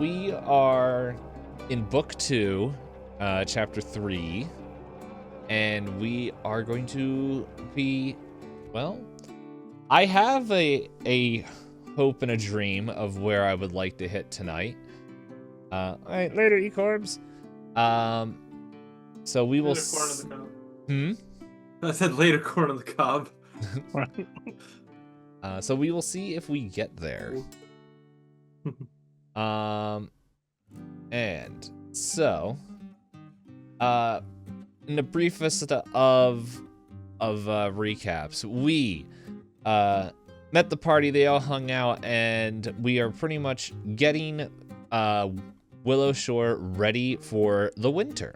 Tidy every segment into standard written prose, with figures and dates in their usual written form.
we are in book 2, chapter 3, and we are going to be, well, I have a hope and a dream of where I would like to hit tonight. All right, later, Ecorbs. So we will. Later, corn on the cob. I said later, corn on the cob. So we will see if we get there. And so, in the briefest of recaps, we met the party. They all hung out, and we are pretty much getting Willow Shore ready for the winter.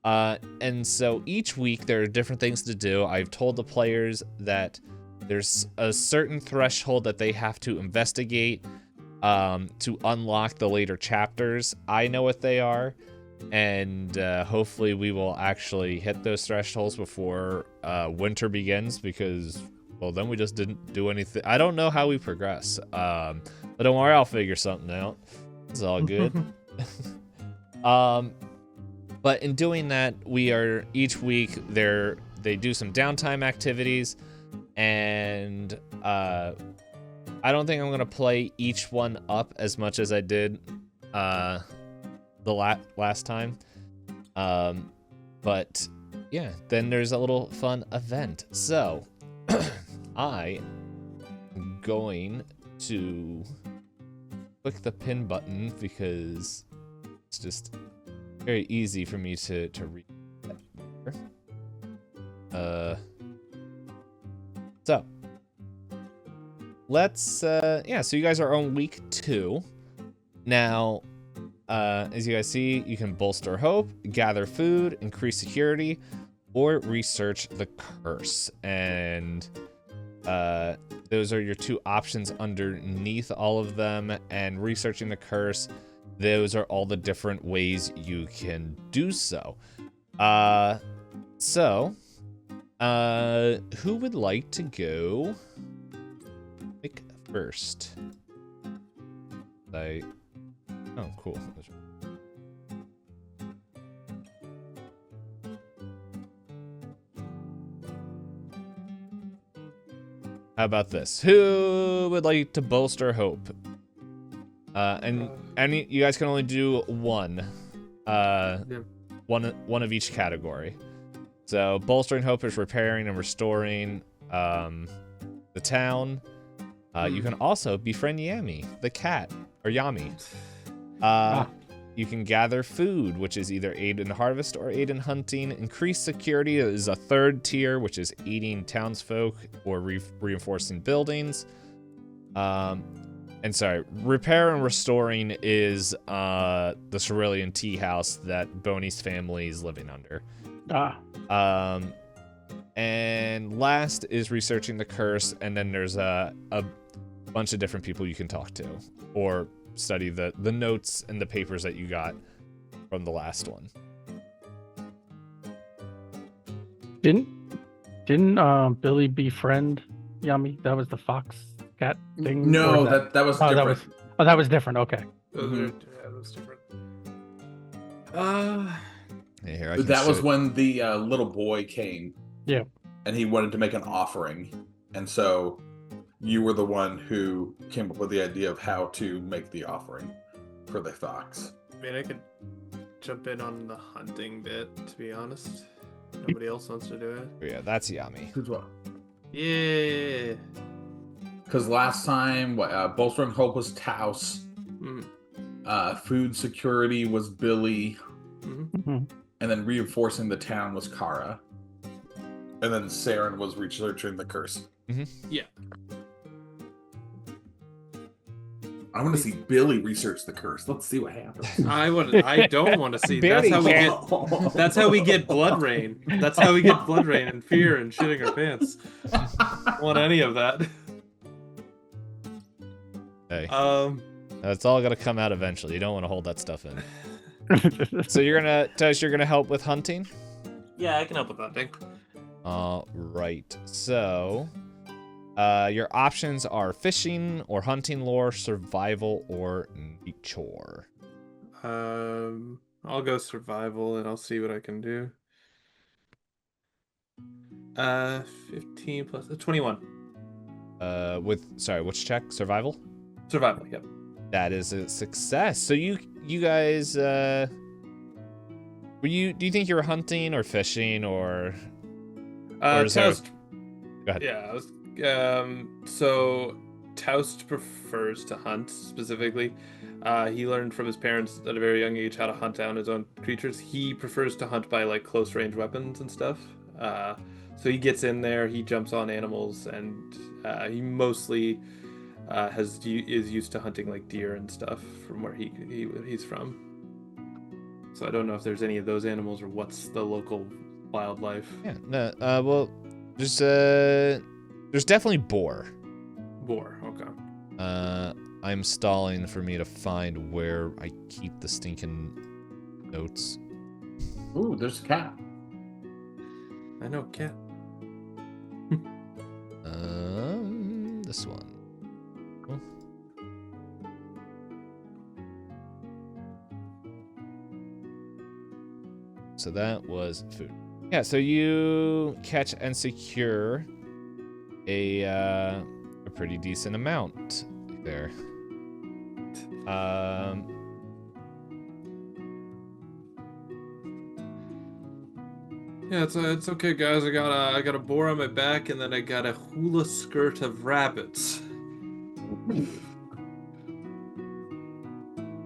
And so each week there are different things to do. I've told the players that there's a certain threshold that they have to investigate to unlock the later chapters. I know what they are, and hopefully we will actually hit those thresholds before winter begins, because, well, then we just didn't do anything. I don't know how we progress, but don't worry, I'll figure something out. It's all good. But in doing that, we are each week they do some downtime activities, and I don't think I'm gonna play each one up as much as I did the last time. But yeah, then there's a little fun event. So I am going to click the pin button because it's just very easy for me to read that. So let's so you guys are on week 2 now. As you guys see, you can bolster hope, gather food, increase security, or research the curse, and those are your 2 options underneath all of them. And researching the curse, those are all the different ways you can do so. Who would like to go pick first? Oh, cool. How about this? Who would like to bolster hope? And you guys can only do one. One of each category. So bolstering hope is repairing and restoring the town. You can also befriend Yami, the cat, or Yami. You can gather food, which is either aid in harvest or aid in hunting. Increase security is a 3rd tier, which is aiding townsfolk or reinforcing buildings. And sorry, repair and restoring is the cerulean tea house that Boney's family is living under. And last is researching the curse, and then there's a bunch of different people you can talk to or study the notes and the papers that you got from the last one. Didn't Billy befriend Yummy? That was the fox cat thing? No, that was different. That was different. Okay. Yeah, that was different. That was when the little boy came. Yeah. And he wanted to make an offering. And so you were the one who came up with the idea of how to make the offering for the fox. I mean, I could jump in on the hunting bit, to be honest. Nobody else wants to do it. Yeah, that's Yami. Who's what? Yeah. Because last time, bolstering hope was Taos. Food security was Billy. Mm-hmm. And then reinforcing the town was Kara. And then Saren was researching the curse. Mm-hmm. Yeah. I want to see Billy research the curse. Let's see what happens. I don't want to see. That's how we get blood rain. That's how we get blood rain and fear and shitting our pants. I don't want any of that. Hey. That's all gonna come out eventually. You don't want to hold that stuff in. So you're gonna help with hunting? Yeah, I can help with hunting. Right. So Your options are fishing or hunting lore, survival, or nature. I'll go survival and I'll see what I can do. 15 plus 21. Sorry, which check? Survival? Survival, yep. That is a success. So you guys, do you think you were hunting or fishing or is there... Toast. Go ahead. Yeah, so Toast prefers to hunt specifically. He learned from his parents at a very young age how to hunt down his own creatures. He prefers to hunt by like close range weapons and stuff. So he gets in there, he jumps on animals, and he mostly is used to hunting like deer and stuff from where he's from. So I don't know if there's any of those animals or what's the local wildlife. Yeah. No. Well, there's definitely boar. Boar. Okay. I'm stalling for me to find where I keep the stinking notes. Ooh, there's a cat. I know cat. This one. Cool. So that was food. Yeah, so you catch and secure a pretty decent amount there. Yeah, it's okay, guys. I got a boar on my back, and then I got a hula skirt of rabbits.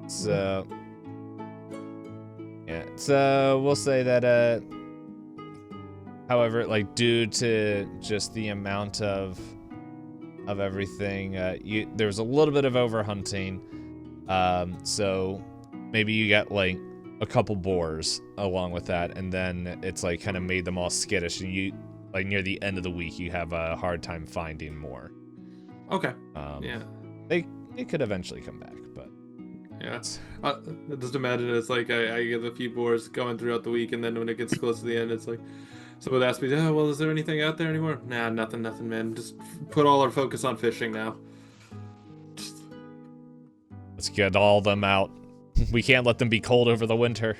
So yeah, so we'll say that however, like due to just the amount of everything, there was a little bit of overhunting. So maybe you get like a couple boars along with that, and then it's like kind of made them all skittish, and you like near the end of the week you have a hard time finding more. Okay. Yeah. They could eventually come back, but yeah. Just imagine it's like I get a few boars going throughout the week, and then when it gets close to the end, it's like someone asks me, "Oh, well, is there anything out there anymore?" Nah, nothing, man. Just put all our focus on fishing now. Let's get all of them out. We can't let them be cold over the winter.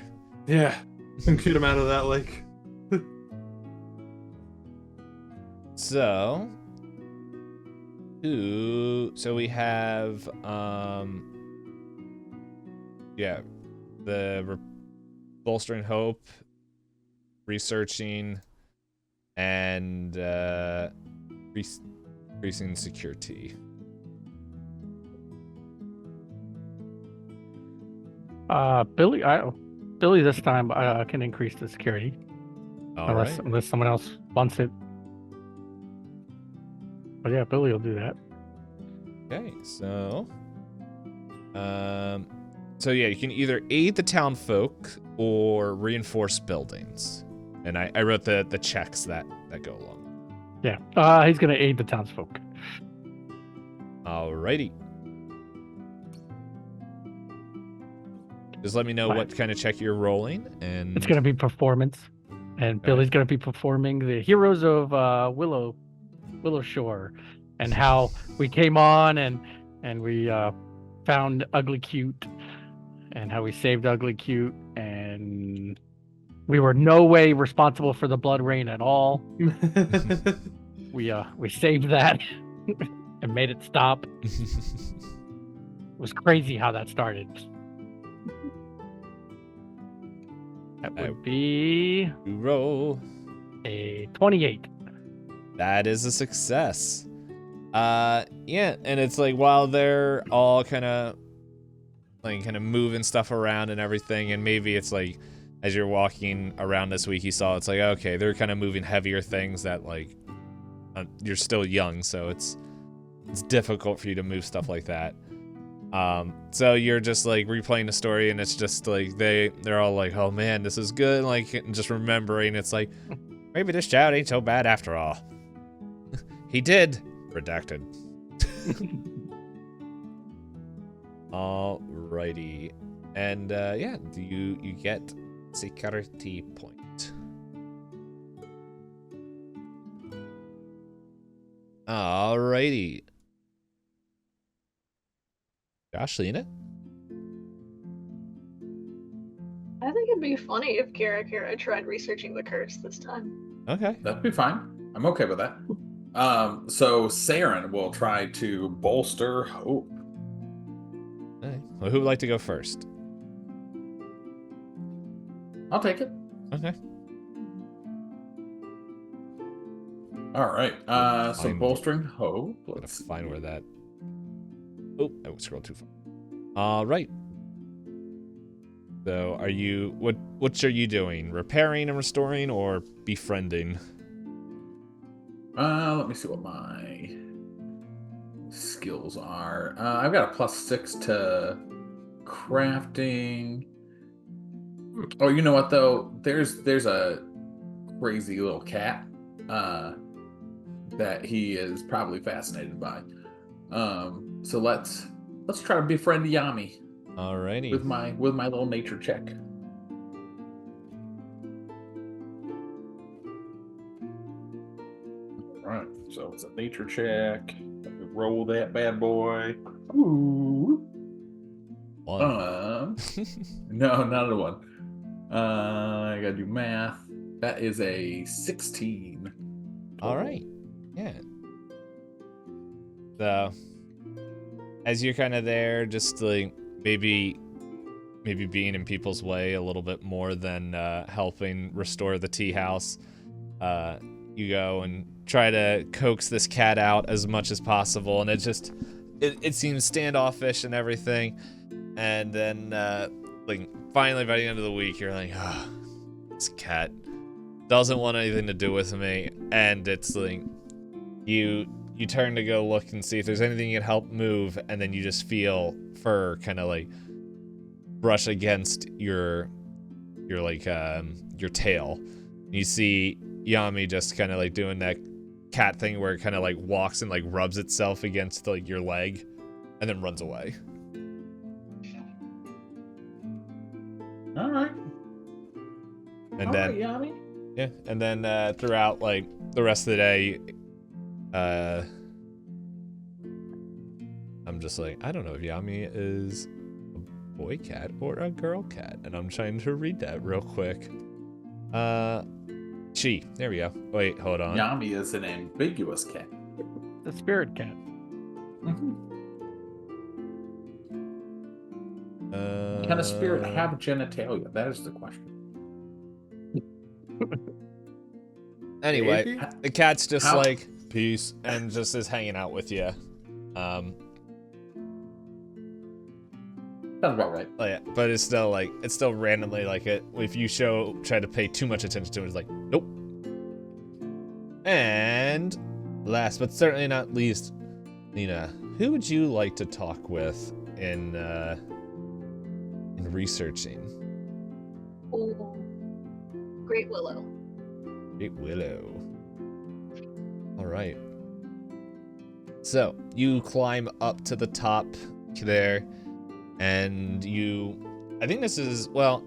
Yeah, and get them out of that lake. So we have the bolstering hope, researching, and increasing security. Billy this time can increase the security. Unless someone else wants it. But yeah, Billy will do that. Okay, so yeah, you can either aid the town folk or reinforce buildings. And I wrote the checks that go along. Yeah, he's gonna aid the townsfolk. Alrighty. Just let me know what kind of check you're rolling, and it's gonna be performance. And Billy's gonna be performing the Heroes of Willow Shore, and how we came on and we found Ugly Cute, and how we saved Ugly Cute, and we were no way responsible for the blood rain at all. We saved that and made it stop. It was crazy how that started. That would be roll a 28. That is a success. Yeah, and it's like while they're all kind of moving stuff around and everything, and maybe it's like as you're walking around this week, you saw it's like, okay, they're kind of moving heavier things that like you're still young, so it's difficult for you to move stuff like that. So you're just like replaying the story, and it's just like they're all like, oh man, this is good, like, and just remembering it's like maybe this child ain't so bad after all. He did. Redacted. Alrighty. And yeah, you get security point. Alrighty. Josh, Lena? I think it'd be funny if Kara tried researching the curse this time. Okay. That'd be fine. I'm okay with that. So Saren will try to bolster hope. Alright. Well, who would like to go first? I'll take it. Okay. All right. So Fine. bolstering hope. Gotta Let's find see. where that. Oh, I scrolled too far. All right. So, are you what are you doing? Repairing and restoring, or befriending? Let me see what my skills are. I've got a +6 to crafting. Oh, you know what though? There's a crazy little cat that he is probably fascinated by. So let's try to befriend Yami Alrighty. with my little nature check. All right, so it's a nature check. Let me roll that bad boy. Ooh. One. No, not a one. I gotta do math. That is a 16. All right. Yeah. So, as you're kind of there, just like maybe being in people's way a little bit more than helping restore the tea house, you go and try to coax this cat out as much as possible, and it seems standoffish and everything. And then, like, finally by the end of the week, you're like, oh, this cat doesn't want anything to do with me. And it's like, you turn to go look and see if there's anything you can help move, and then you just feel fur kind of like brush against your tail. You see Yami just kind of like doing that cat thing where it kind of like walks and like rubs itself against like your leg, and then runs away. All right. And All then right, Yami. yeah, and then throughout like the rest of the day, I'm just like, I don't know if Yami is a boy cat or a girl cat, and I'm trying to read that real quick. She. There we go. Wait, hold on. Yami is an ambiguous cat. The spirit cat. Can a spirit have genitalia? That is the question. Anyway, Maybe? the cat's just How- like peace and just is hanging out with you. Sounds about right. Oh yeah, but it's still randomly like it. If you try to pay too much attention to it, it's like nope. And last but certainly not least, Nina, who would you like to talk with in researching? Oh, Great Willow. Great Willow. All right. So you climb up to the top there, and I think this is, well,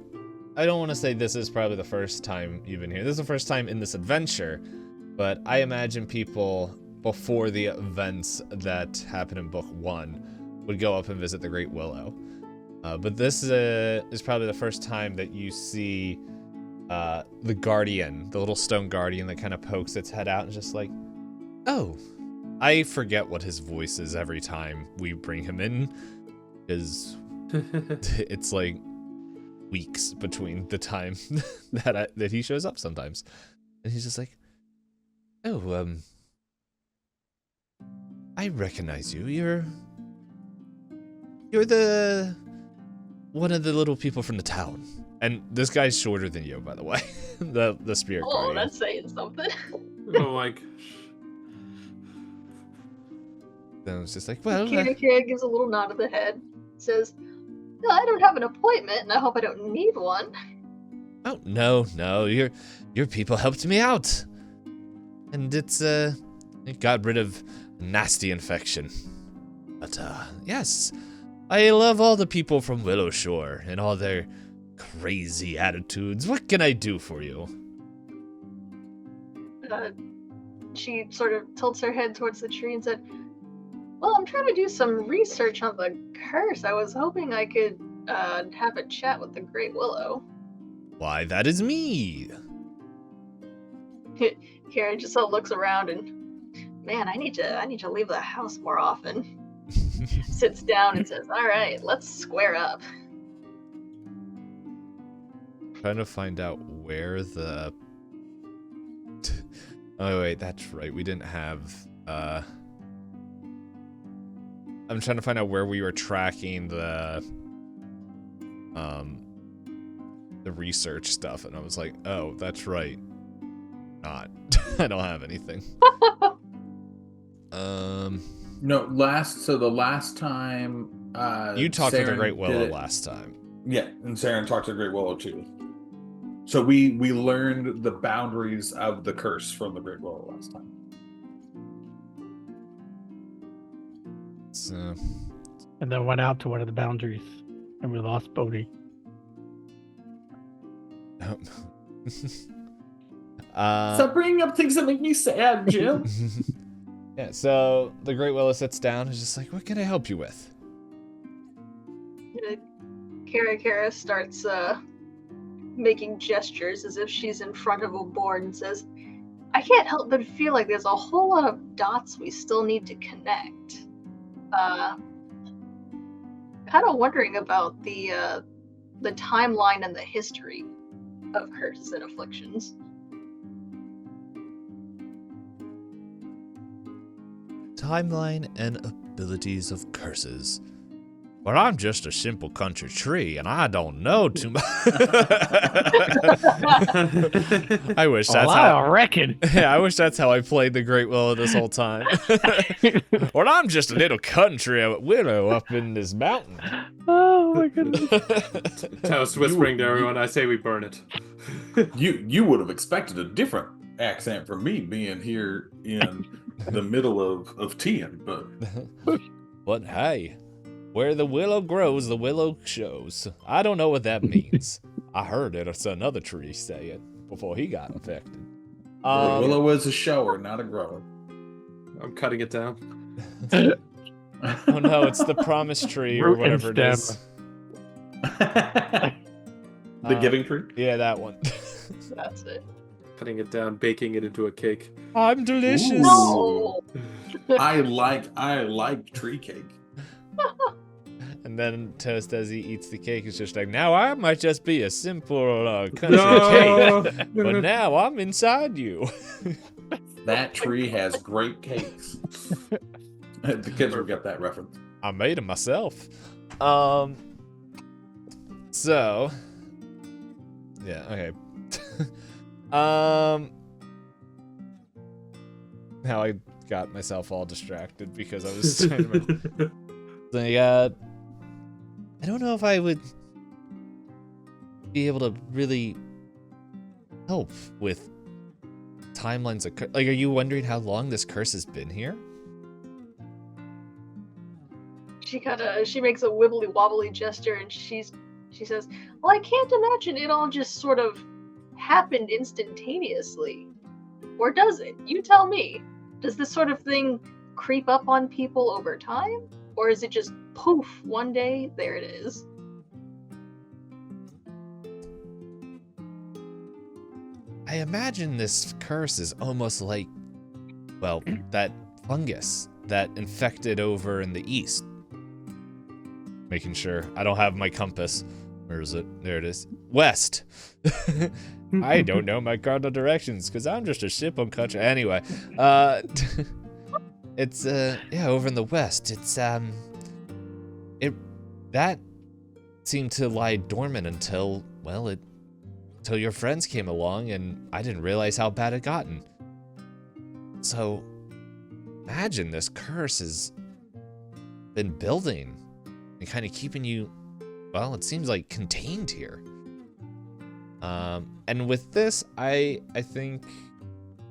I don't want to say this is probably the first time you've been here. This is the first time in this adventure, but I imagine people before the events that happen in Book 1 would go up and visit the Great Willow. But this is probably the first time that you see the Guardian, the little stone Guardian that kind of pokes its head out and just like, oh, I forget what his voice is every time we bring him in, because it's like weeks between the time that he shows up sometimes. And he's just like, oh, I recognize you. You're the one of the little people from the town. And this guy's shorter than you, by the way. the spirit Oh, guardian. that's saying something. Oh my gosh. Then it's just like, well, Kira gives a little nod of the head, says, "No, I don't have an appointment, and I hope I don't need one." oh no, your people helped me out, and it got rid of a nasty infection. But yes, I love all the people from Willow Shore and all their crazy attitudes. What can I do for you? she sort of tilts her head towards the tree and said, "Well, I'm trying to do some research on the curse. I was hoping I could have a chat with the Great Willow." Why, that is me. Karen just looks around and, man, I need to leave the house more often. Sits down and says, "All right, let's square up." Trying to find out where the... Oh, wait, that's right. We didn't have... I'm trying to find out where we were tracking the research stuff, and I was like, oh, that's right. Not. I don't have anything. No, the last time You talked to the Saren Great did Willow it- last time. Yeah, and Saren talked to the Great Willow too. So we learned the boundaries of the curse from the Great Willow last time. So, And then went out to one of the boundaries, and we lost Bodhi. Stop bringing up things that make me sad, Jim. Yeah, so the Great Willow sits down and is just like, what can I help you with? Kara starts making gestures as if she's in front of a board and says, "I can't help but feel like there's a whole lot of dots we still need to connect. Kind of wondering about the timeline and the history of curses and afflictions." Timeline and abilities of curses. Well, I'm just a simple country tree, and I don't know too much. I wish that's how. I reckon. Yeah, I wish that's how I played the Great Willow this whole time. Well, I'm just a little country willow up in this mountain. Oh my goodness. Toast whispering to everyone, I say we burn it. You would have expected a different accent from me being here in the middle of Tian, but But hey, where the willow grows, the willow shows. I don't know what that means. I heard it's another tree say it before he got infected. Willow was a shower, not a grower. I'm cutting it down. Oh no, it's the promise tree or Root and whatever it is. The giving tree? Yeah, that one. That's it. Cutting it down, baking it into a cake. I'm delicious. Ooh. No! I like tree cake. And then Toast, as he eats the cake, is just like, now I might just be a simple country cake, but now I'm inside you. That tree has great cakes. The kids will get that reference. I made them myself. So, yeah, okay. Now I got myself all distracted because I was trying to remember. I don't know if I would be able to really help with timelines of like, are you wondering how long this curse has been here? She makes a wibbly wobbly gesture and she says, "Well, I can't imagine it all just sort of happened instantaneously. Or does it? You tell me. Does this sort of thing creep up on people over time? Or is it just poof, one day, there it is?" I imagine this curse is almost like, well, that fungus that infected over in the east. Making sure I don't have my compass. Where is it? There it is. West. I don't know my cardinal directions because I'm just a ship on country. Anyway, it's yeah, over in the west. It's that seemed to lie dormant until, well, until your friends came along, and I didn't realize how bad it gotten. So, imagine this curse has been building and kind of keeping you, well, it seems like contained here. And with this, I think,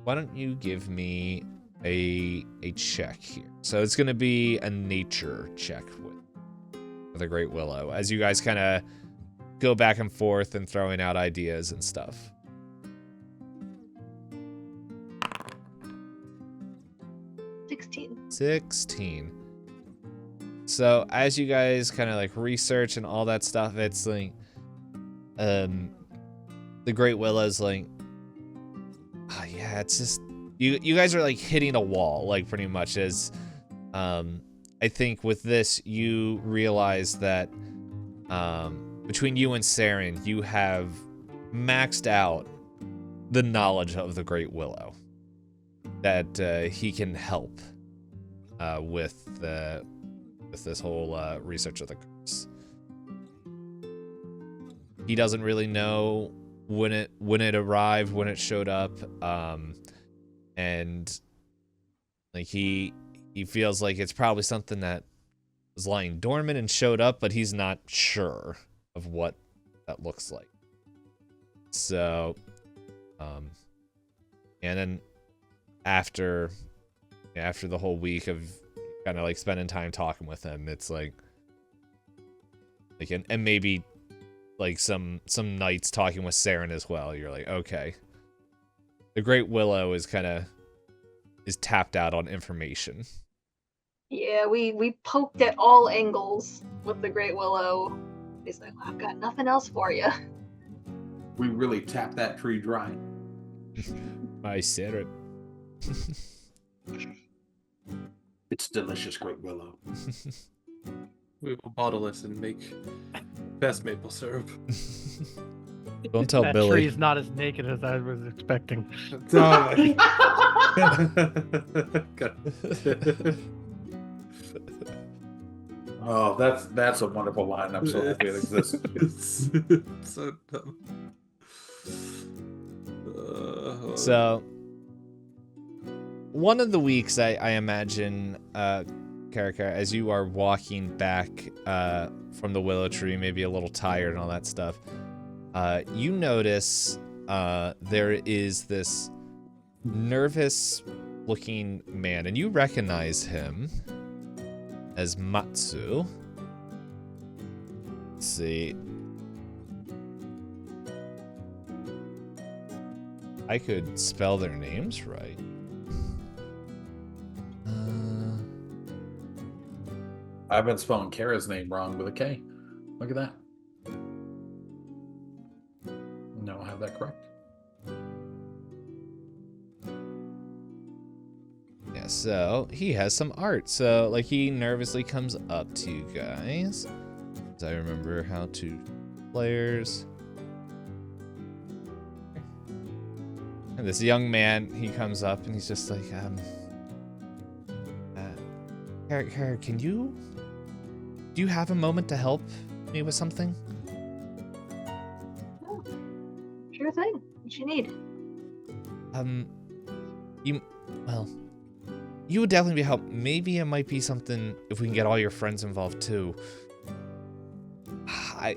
why don't you give me a check here? So it's gonna be a nature check with the Great Willow, as you guys kind of go back and forth and throwing out ideas and stuff. 16. So as you guys kind of like research and all that stuff, it's like, the Great Willow's like, oh yeah, it's just, you guys are like hitting a wall, like pretty much as, I think with this, you realize that, between you and Saren, you have maxed out the knowledge of the Great Willow. That he can help with this whole research of the curse. He doesn't really know when it arrived, when it showed up, and like he feels like it's probably something that was lying dormant and showed up, but he's not sure of what that looks like. So, and then after the whole week of kind of like spending time talking with him, it's like and maybe like some nights talking with Saren as well, you're like, okay, the Great Willow is tapped out on information. Yeah, we poked at all angles with the Great Willow. He's like, I've got nothing else for you. We really tapped that tree dry. I said it. It's delicious, Great Willow. We will bottle it and make best maple syrup. Don't tell That Billy. tree is not as naked as I was expecting. Oh, that's a wonderful line. I'm so happy it exists. It's so dumb. So, one of the weeks, I imagine, Karaka, as you are walking back from the willow tree, maybe a little tired and all that stuff, you notice there is this nervous-looking man, and you recognize him as Matsu. Let's see. I could spell their names right. I've been spelling Kara's name wrong with a K. Look at that. No, I have that correct. Yeah, so he has some art. So, like, he nervously comes up to you guys. As I remember how to players. And this young man, he comes up and he's just like, Kara, do you have a moment to help me with something? Oh, sure thing. What you need? You would definitely be help. Maybe it might be something if we can get all your friends involved too. I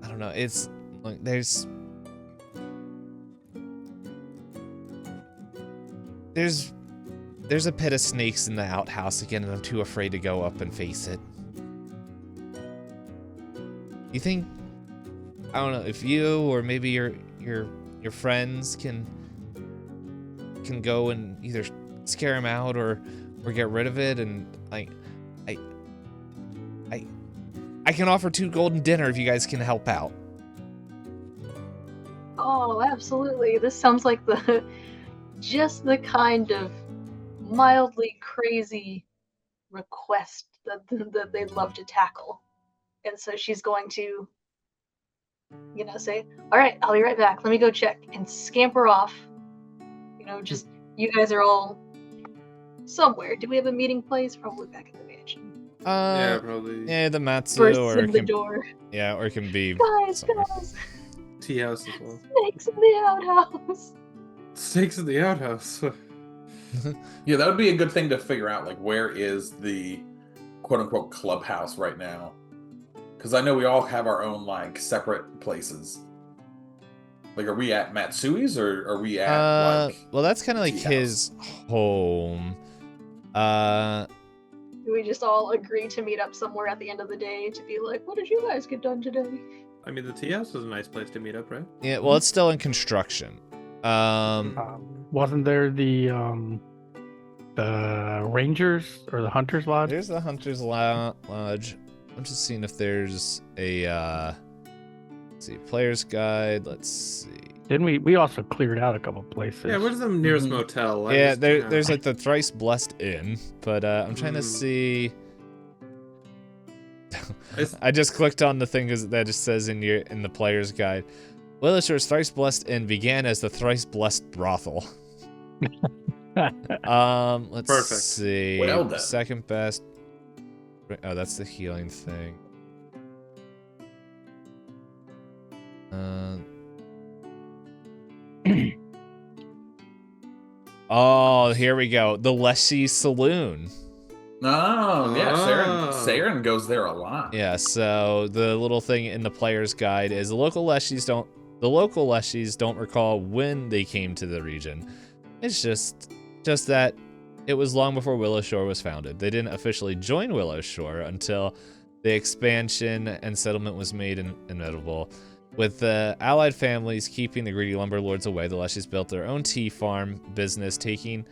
don't know. It's like there's a pit of snakes in the outhouse again, and I'm too afraid to go up and face it. You think, I don't know, if you or maybe your friends can go and either scare him out or get rid of it, and I can offer 2 golden dinner if you guys can help out. Oh, absolutely. This sounds like just the kind of mildly crazy request that they'd love to tackle. And so she's going to, say, all right, I'll be right back. Let me go check, and scamper off. Just, you guys are all somewhere. Do we have a meeting place? Probably back at the mansion. Yeah, probably. Yeah, the Matsu, Bursts or in it the can, door. yeah, or it can be Guys, somewhere. Tea house as well. Snakes in the outhouse. Snakes in the outhouse. Yeah, that would be a good thing to figure out. Like, where is the quote-unquote clubhouse right now? Because I know we all have our own, like, separate places. Like, are we at Matsui's, or are we at, well, that's kind of like tea his home. Do we just all agree to meet up somewhere at the end of the day to be like, what did you guys get done today? I mean, the tea house is a nice place to meet up, right? Yeah, well, it's still in construction. Wasn't there the the Rangers or the Hunters Lodge? There's the Hunter's Lodge. I'm just seeing if there's a let's see, player's guide. Let's see. Didn't we also cleared out a couple places? Yeah, where's the nearest Mhm. motel? Yeah, there's like the Thrice Blessed Inn, but I'm trying to see. I just clicked on the thing that just says in the player's guide. Willishore's Thrice Blessed Inn began as the Thrice Blessed Brothel. Let's Perfect. see. Well done. Second best. Oh, that's the healing thing. Oh, here we go. The Leshy Saloon. Oh, yeah, Oh. Saren goes there a lot. Yeah, so the little thing in the player's guide is the local Leshies don't recall when they came to the region. It's just that it was long before Willowshore was founded. They didn't officially join Willowshore until the expansion and settlement was made inevitable. With the allied families keeping the greedy lumber lords away, the Leshies built their own tea farm business, taking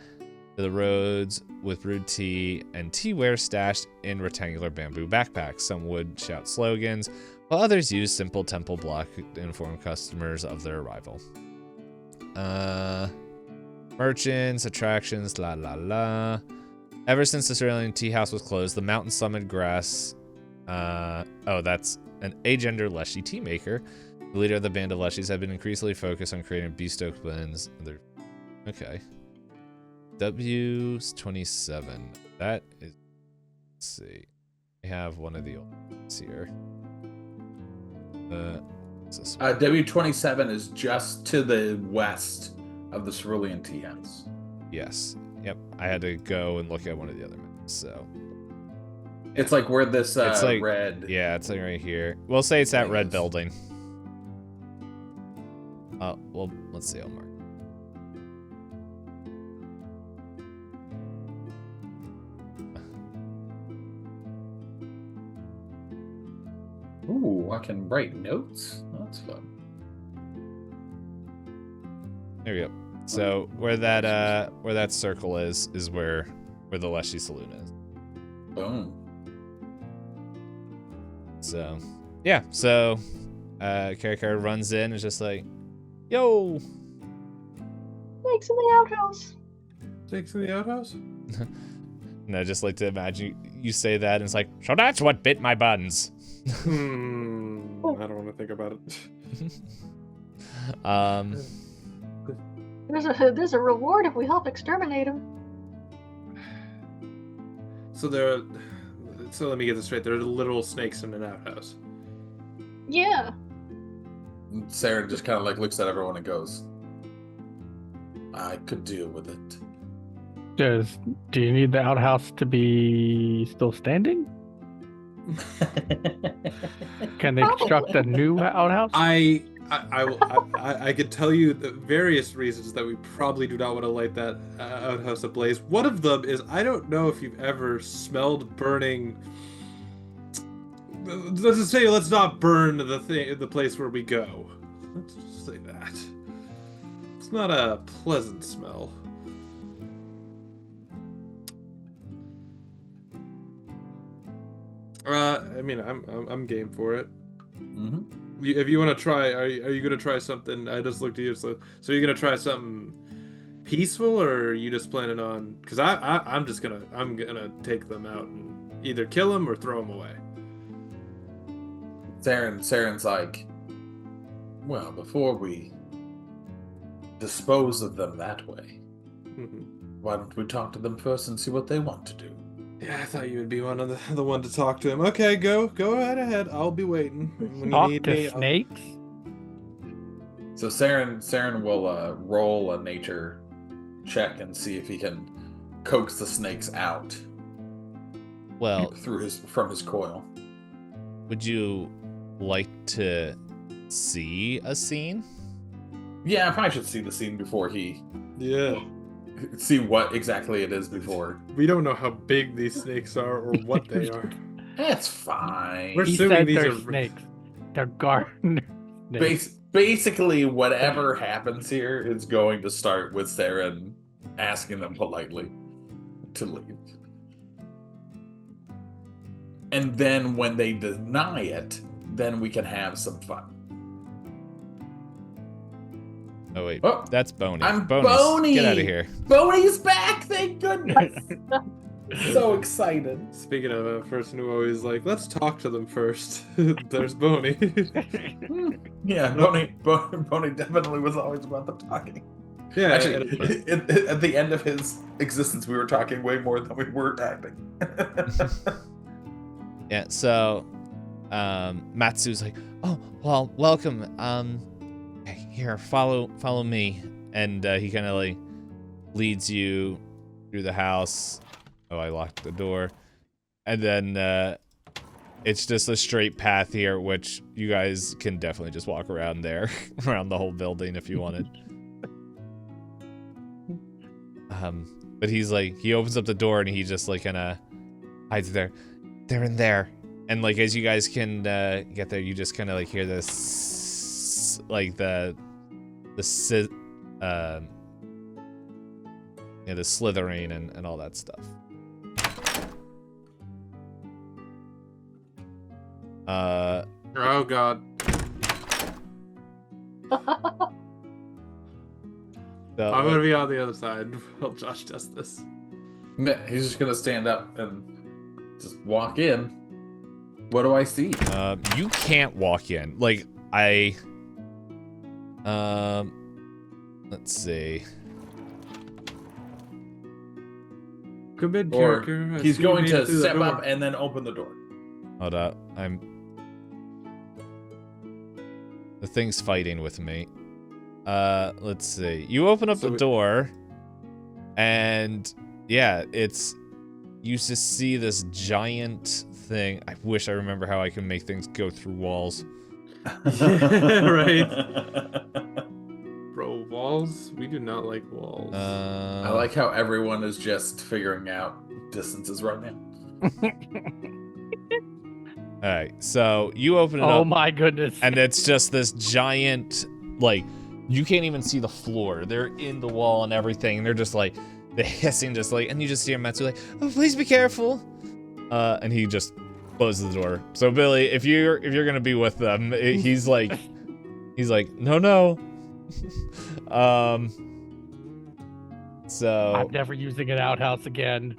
to the roads with brewed tea and teaware stashed in rectangular bamboo backpacks. Some would shout slogans, while others used simple temple block to inform customers of their arrival. Merchants, attractions, la la la. Ever since the Cerulean Tea House was closed, the Mountain Summit Grass, that's an agender Leshy tea maker. The leader of the band of Leshies had been increasingly focused on creating bespoke blends. Okay. W27. That is. Let's see. I have one of the old ones here. What's this one? W27 is just to the west of the Cerulean Tea House. Yes. Yep. I had to go and look at one of the other maps. So. It's like where this It's like- red. Yeah, it's like right here. We'll say it's that red Yes. building. Well, let's see. I'll mark. Ooh, I can write notes. That's fun. There we go. So where that circle is where the Leshy Saloon is. Boom. So yeah. So Karikar runs in and is just like, yo. Snakes in the outhouse. Snakes in the outhouse? And I just like to imagine you say that and it's like, so that's what bit my buns. I don't want to think about it. There's a reward if we help exterminate him. So let me get this straight. There are literal snakes in an outhouse. Yeah. And Sarah just kind of like looks at everyone and goes, I could deal with it. Do you need the outhouse to be still standing? Can they construct a new outhouse? I could tell you the various reasons that we probably do not want to light that outhouse ablaze. One of them is I don't know if you've ever smelled burning. Let's just say let's not burn the place where we go. Let's just say that. It's not a pleasant smell. I mean, I'm game for it. Mm-hmm. If you want to try, are you gonna try something? I just looked at you, so you're gonna try something peaceful, or are you just planning on? Because I'm gonna take them out and either kill them or throw them away. Saren's like, well, before we dispose of them that way, why don't we talk to them first and see what they want to do? Yeah, I thought you would be one of the one to talk to him. Okay, go right ahead. I'll be waiting. When Talk you need to me, snakes? So Saren will roll a nature check and see if he can coax the snakes out Well, from his coil. would you like to see a scene? Yeah, I probably should see the scene before Yeah. see what exactly it is before. We don't know how big these snakes are or what they are. That's fine. We're He assuming said these they're are snakes. They're gardener snakes. Basically, whatever happens here is going to start with Saren asking them politely. to leave. And then when they deny it, then we can have some fun. Oh wait, Oh, that's Boney. I'm Boney's, Boney. get out of here. Boney's back! Thank goodness! So excited. Speaking of a person who always like, let's talk to them first. There's Boney. Yeah, Boney definitely was always about the talking. Yeah, Actually, at the end of his existence, we were talking way more than we were acting. Yeah, so Matsu's like, oh, well, welcome. Okay, here, follow me. And he kind of like leads you through the house. Oh, I locked the door. And then it's just a straight path here, which you guys can definitely just walk around there, around the whole building if you wanted. But he's like, he opens up the door and he just like kind of hides there. They're in there. And like, as you guys can get there, you just kind of like hear this, like the slithering and all that stuff. Oh god. So, I'm gonna be on the other side while Josh does this. He's just gonna stand up and just walk in. What do I see? You can't walk in. Like, let's see. Commit Or character. I he's see you going made to it through the step door. up and then open the door. Hold up. The thing's fighting with me. Let's see. You open up the door, and yeah, you just see this giant thing. I wish I remember how I can make things go through walls. Yeah, right. Bro, walls? We do not like walls. I like how everyone is just figuring out distances right now. All right, so you open it up. Oh my goodness. And it's just this giant, like, you can't even see the floor. They're in the wall and everything. And they're just like, the hissing just like, and you just hear Matsu like, oh, please be careful. And he just closes the door. So Billy, if you're gonna be with them, he's like, no. So I'm never using an outhouse again.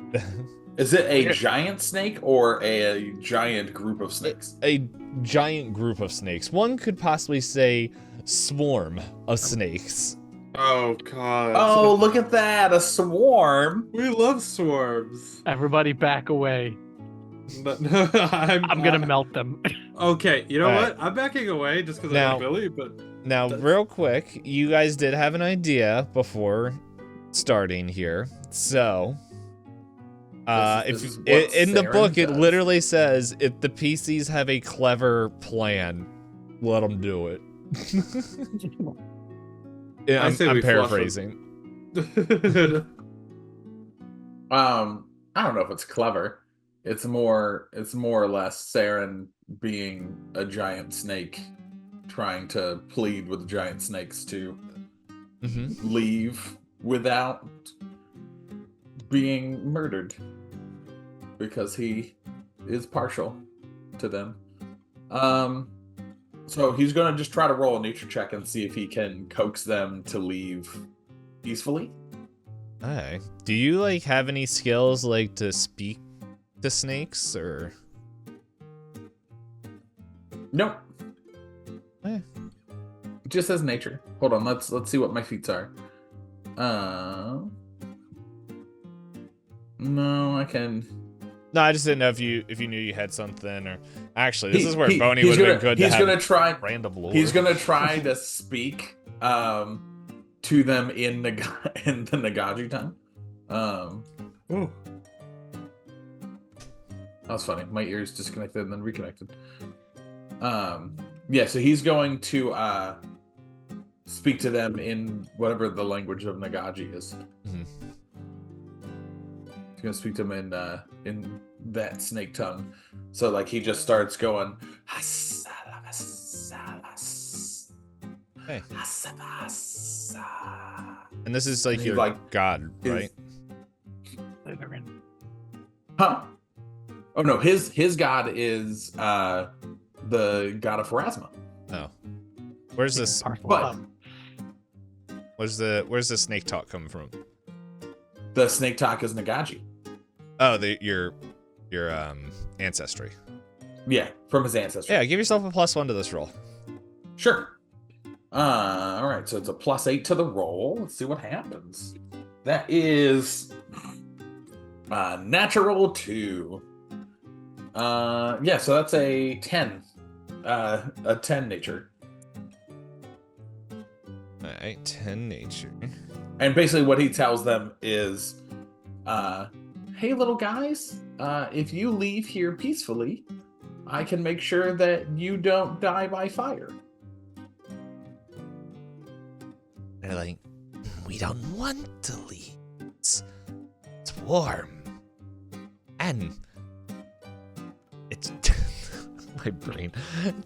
Is it a giant snake or a giant group of snakes? a giant group of snakes. One could possibly say swarm of snakes. Oh god. Oh, look at that! A swarm! We love swarms. Everybody back away. But no, I'm gonna melt them. Okay, you know All what? I'm backing away just because I Now- like Billy, but Now, real quick, you guys did have an idea before starting here. So, This is if what in the Saren book it does. literally says if the PCs have a clever plan, let them do it. Yeah, I I'm say we flush 'em. paraphrasing. I don't know if it's clever. It's more or less Saren being a giant snake, trying to plead with giant snakes to leave without being murdered, because he is partial to them. So he's gonna just try to roll a nature check and see if he can coax them to leave peacefully. Alright. Do you like have any skills like to speak to snakes or? Nope. Eh. It just says nature. Hold on, let's see what my feats are. No, I can. No, I just didn't know if you knew you had something or. Actually, this He- is where he- Boney he's would have gonna- been good to he's have gonna try. random lore. He's gonna try to speak to them in the Nagaji tongue. Ooh. That was funny. My ears disconnected and then reconnected. Yeah, so he's going to speak to them in whatever the language of Nagaji is. Mhm. He's gonna speak to them in that snake tongue. So like he just starts going. Hey. And this is like He's your like- god, right? Slytherin. Huh? Oh no, his god is the god of Pharasma. Oh. Where's this? But Where's the snake talk coming from? the snake talk is Nagaji. Oh, your ancestry. Yeah, from his ancestry. Yeah, give yourself a +1 to this roll. Sure. All right, so it's a +8 to the roll. Let's see what happens. That is natural 2. Yeah, so that's a 10. A 10 nature. Alright, 10 nature. And basically what he tells them is, hey little guys, if you leave here peacefully, I can make sure that you don't die by fire. They're like, we don't want to leave. It's warm. And it's my brain.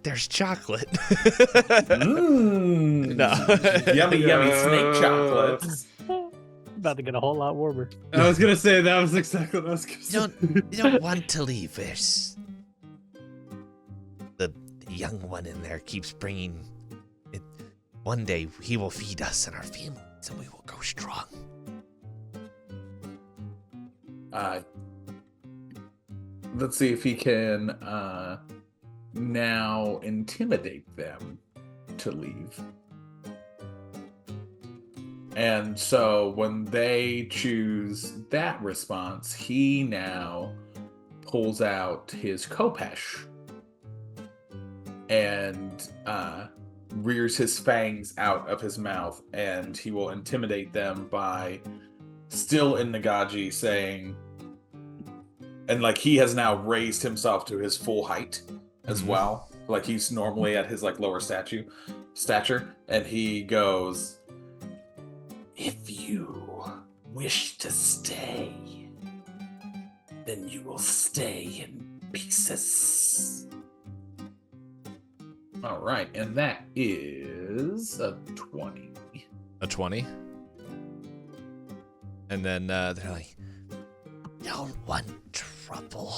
There's chocolate. No. Yummy snake chocolates. About to get a whole lot warmer. I was gonna say that was exactly what I was gonna say. You don't want to leave. There's the young one in there keeps bringing it. One day he will feed us and our families, and we will go strong. Let's see if he can now intimidate them to leave. And so when they choose that response, he now pulls out his Kopesh and rears his fangs out of his mouth, and he will intimidate them by still in Nagaji saying, and like he has now raised himself to his full height as well. Like he's normally at his like lower stature, and he goes, if you wish to stay, then you will stay in pieces. All right, and that is a 20. A 20. And then they're like, don't want trouble.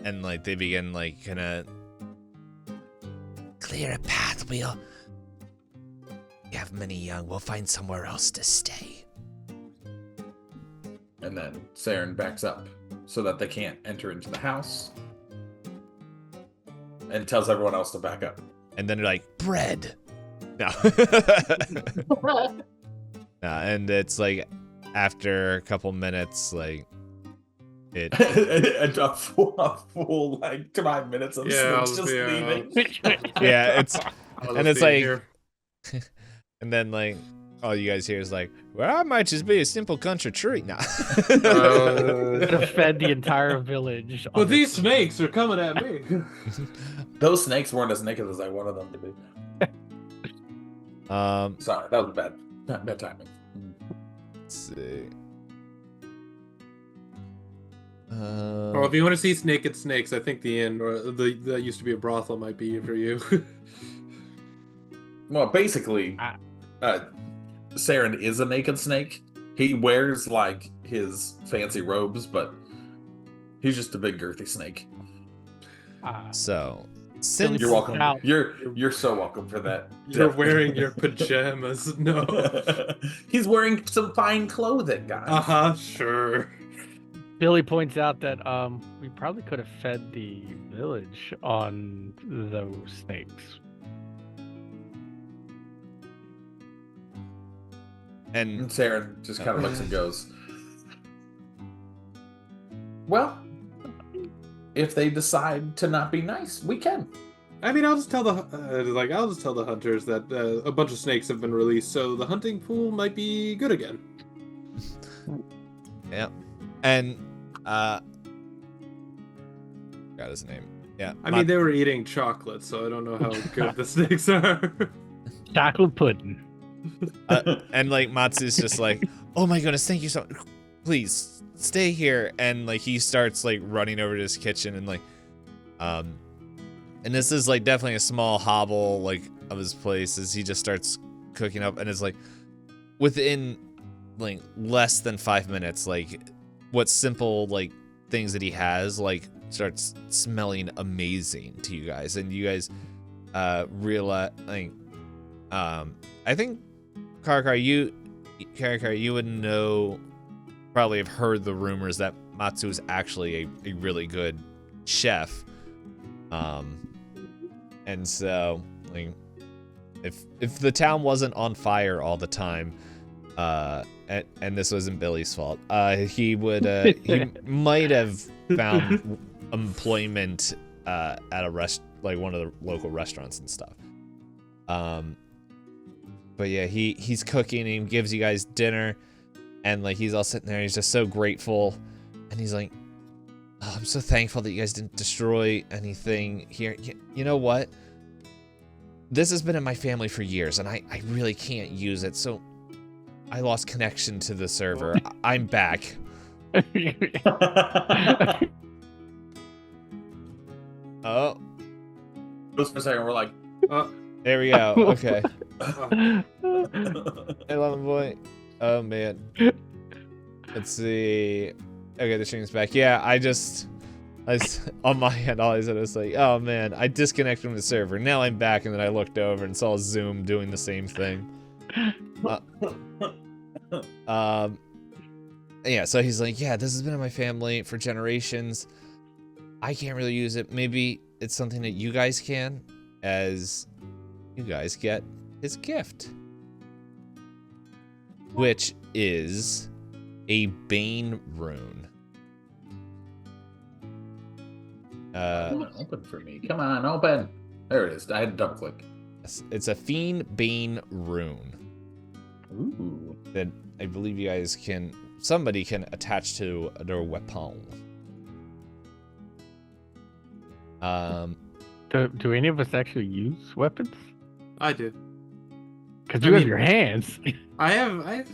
And like they begin like gonna clear a path. We have many young. We'll find somewhere else to stay. And then Saren backs up so that they can't enter into the house, and tells everyone else to back up. And then they're like, bread. No. No, and it's like after a couple minutes, like it. a full like 5 minutes of just leaving. Yeah, it's and it's like, and then like all you guys hear is like, well, I might just be a simple country treat now. Could have fed the entire village. But these snakes are coming at me. Those snakes weren't as naked as I wanted them to be. Sorry, that was bad timing. Let's see. Well, if you want to see naked snakes, I think the inn or that used to be a brothel might be for you. Well, basically, Saren is a naked snake. He wears like his fancy robes, but he's just a big girthy snake. So, since You're welcome. You're so welcome for that. You're wearing your pajamas. No. He's wearing some fine clothing, guys. Sure. Billy points out that we probably could have fed the village on those snakes. And Saren just kind of looks and goes, well, if they decide to not be nice, we can. I mean, I'll just tell the hunters that a bunch of snakes have been released, so the hunting pool might be good again. Yeah, and got his name. Yeah, I mean, they were eating chocolate, so I don't know how good the snakes are. Chocolate pudding. And like Matsu's just like, oh my goodness, thank you so much. Please stay here. And like he starts like running over to his kitchen and like, and this is like definitely a small hovel like of his place as he just starts cooking up, and it's like within like less than 5 minutes, like what simple like things that he has like starts smelling amazing to you guys, and you guys realize like I think Karakar, you would know, probably have heard the rumors that Matsu is actually a really good chef, and so like if the town wasn't on fire all the time, and this wasn't Billy's fault, he would he might have found employment at a like one of the local restaurants and stuff. But yeah, he's cooking and he gives you guys dinner, and like he's all sitting there, he's just so grateful, and he's like, oh, I'm so thankful that you guys didn't destroy anything here. You know what? This has been in my family for years, and I really can't use it, so I lost connection to the server. I'm back. Oh. Just for a second, we're like, There we go. Okay. Hey, Lemon Boy. Oh, man. Let's see. Okay, the stream's back. Yeah, I on my end, all I said was like, oh, man, I disconnected from the server. Now I'm back, and then I looked over and saw Zoom doing the same thing. Yeah, so he's like, yeah, this has been in my family for generations. I can't really use it. Maybe it's something that you guys can, as you guys get his gift, which is a Bane rune. Open for me. Come on, open. There it is. I had to double click. It's a Fiend Bane rune. Ooh. That I believe you guys somebody can attach to their weapon. Do any of us actually use weapons? I do. Because you have your hands. Hands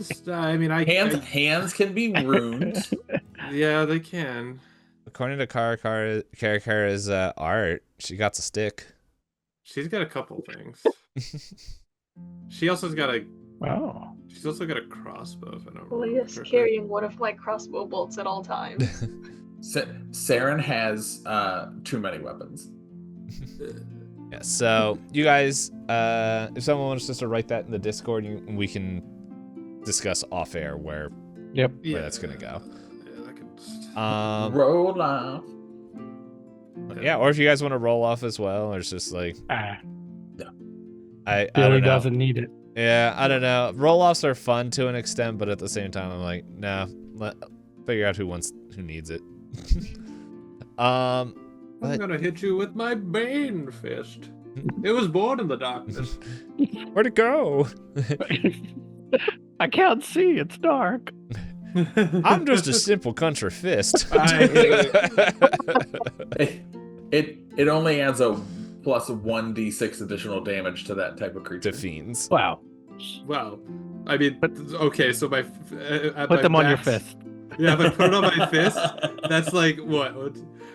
can be ruined. Yeah, they can. According to Karakara's art, she got a stick. She's got a couple things. She's also got a crossbow. If I don't remember Elias correctly. carrying one of my crossbow bolts at all times. Saren has too many weapons. Yeah, so you guys, if someone wants just to write that in the Discord, we can discuss off air where that's gonna go. Yeah, that can Roll off. Yeah, or if you guys want to roll off as well, or it's just like No. I Billy don't know. doesn't need it. Yeah, I don't know. Roll offs are fun to an extent, but at the same time, I'm like, nah. Figure out who needs it. I'm gonna hit you with my Bane fist. It was born in the darkness. Where'd it go? I can't see. It's dark. I'm just a simple country fist. It only adds a plus 1d6 additional damage to that type of creature. To fiends. Wow. Well, I mean, okay, so Put them on your fist. Yeah, if I put it on my fist, that's like what?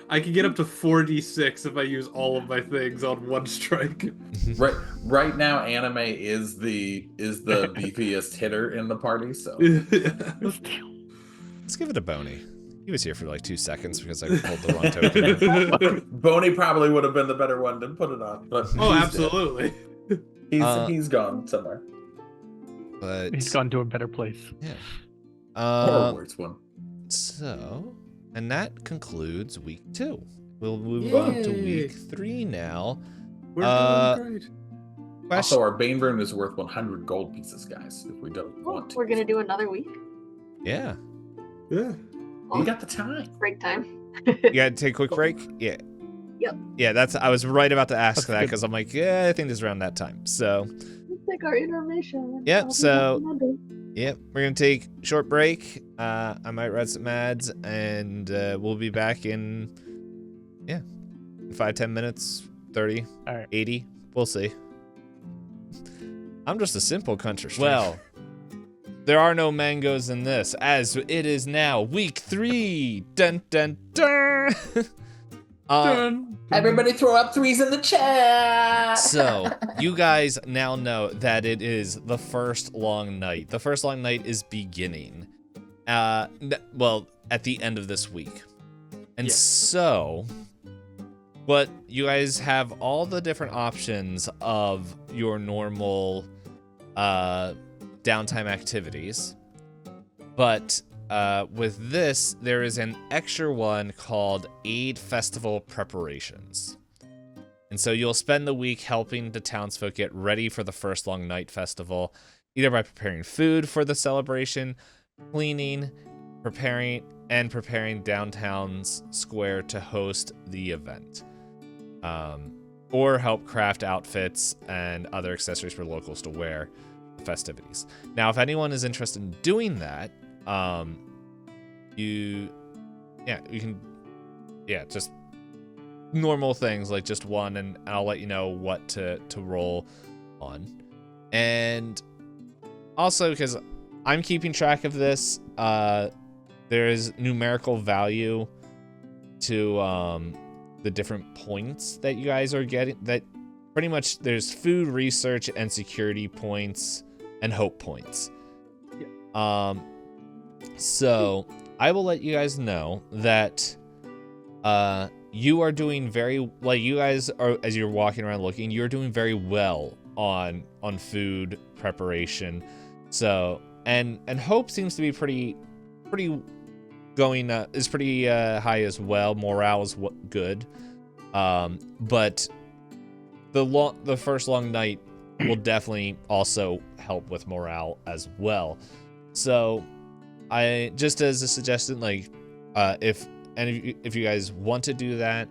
I can get up to 4d6 if I use all of my things on one strike. Right now, Anime is the beefiest hitter in the party. So let's give it a Boney. He was here for like 2 seconds because I pulled the wrong token. Boney probably would have been the better one to put it on. But absolutely. He's gone somewhere. But He's gone to a better place. Yeah. Or a worse one. So, and that concludes week 2. We'll move on to week 3 now. We're doing great. Also, our Bane rune is worth 100 gold pieces, guys. If we don't want to. We're gonna do another week. Yeah. Yeah. You got the time. Break time. You gotta take a quick break? Yeah. Yep. Yeah, I was right about to ask that because I'm like, yeah, I think it's around that time. So, Let's take our intermission. Yep, I'll be so- back Monday. yep, we're gonna take a short break. I might read some ads, and we'll be back in 5-10 minutes, 30, All right. 80. We'll see. I'm just a simple country streamer. Well, there are no mangoes in this, as it is now week 3. Dun dun dun. Everybody throw up threes in the chat. So, you guys now know that it is the first long night. The first long night is beginning. Well, at the end of this week. And so, but you guys have all the different options of your normal downtime activities. But with this, there is an extra one called Aid Festival Preparations. And so you'll spend the week helping the townsfolk get ready for the first long night festival, either by preparing food for the celebration, cleaning, preparing downtown's square to host the event, or help craft outfits and other accessories for locals to wear the festivities. Now, if anyone is interested in doing that, you can just normal things like just one, and I'll let you know what to roll on. And also, because I'm keeping track of this, there is numerical value to the different points that you guys are getting. That pretty much there's food, research, and security points, and hope points. So I will let you guys know that you are doing you guys are, as you're walking around looking, you're doing very well on food preparation. So and hope seems to be pretty going is pretty high as well. Morale is good. But the first long night will definitely also help with morale as well. So I just as a suggestion, like if you guys want to do that,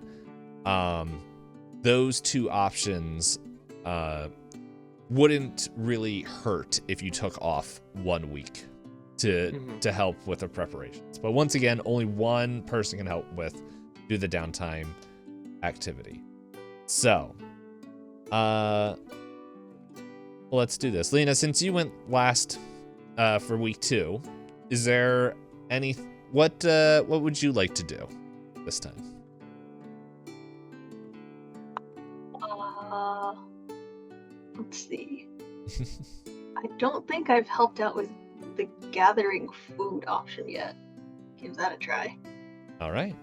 those two options wouldn't really hurt if you took off 1 week to help with the preparations. But once again, only one person can help do the downtime activity. So let's do this. Lena, since you went last for week 2, is there what would you like to do this time? Let's see. I don't think I've helped out with the gathering food option yet. Give that a try. All right.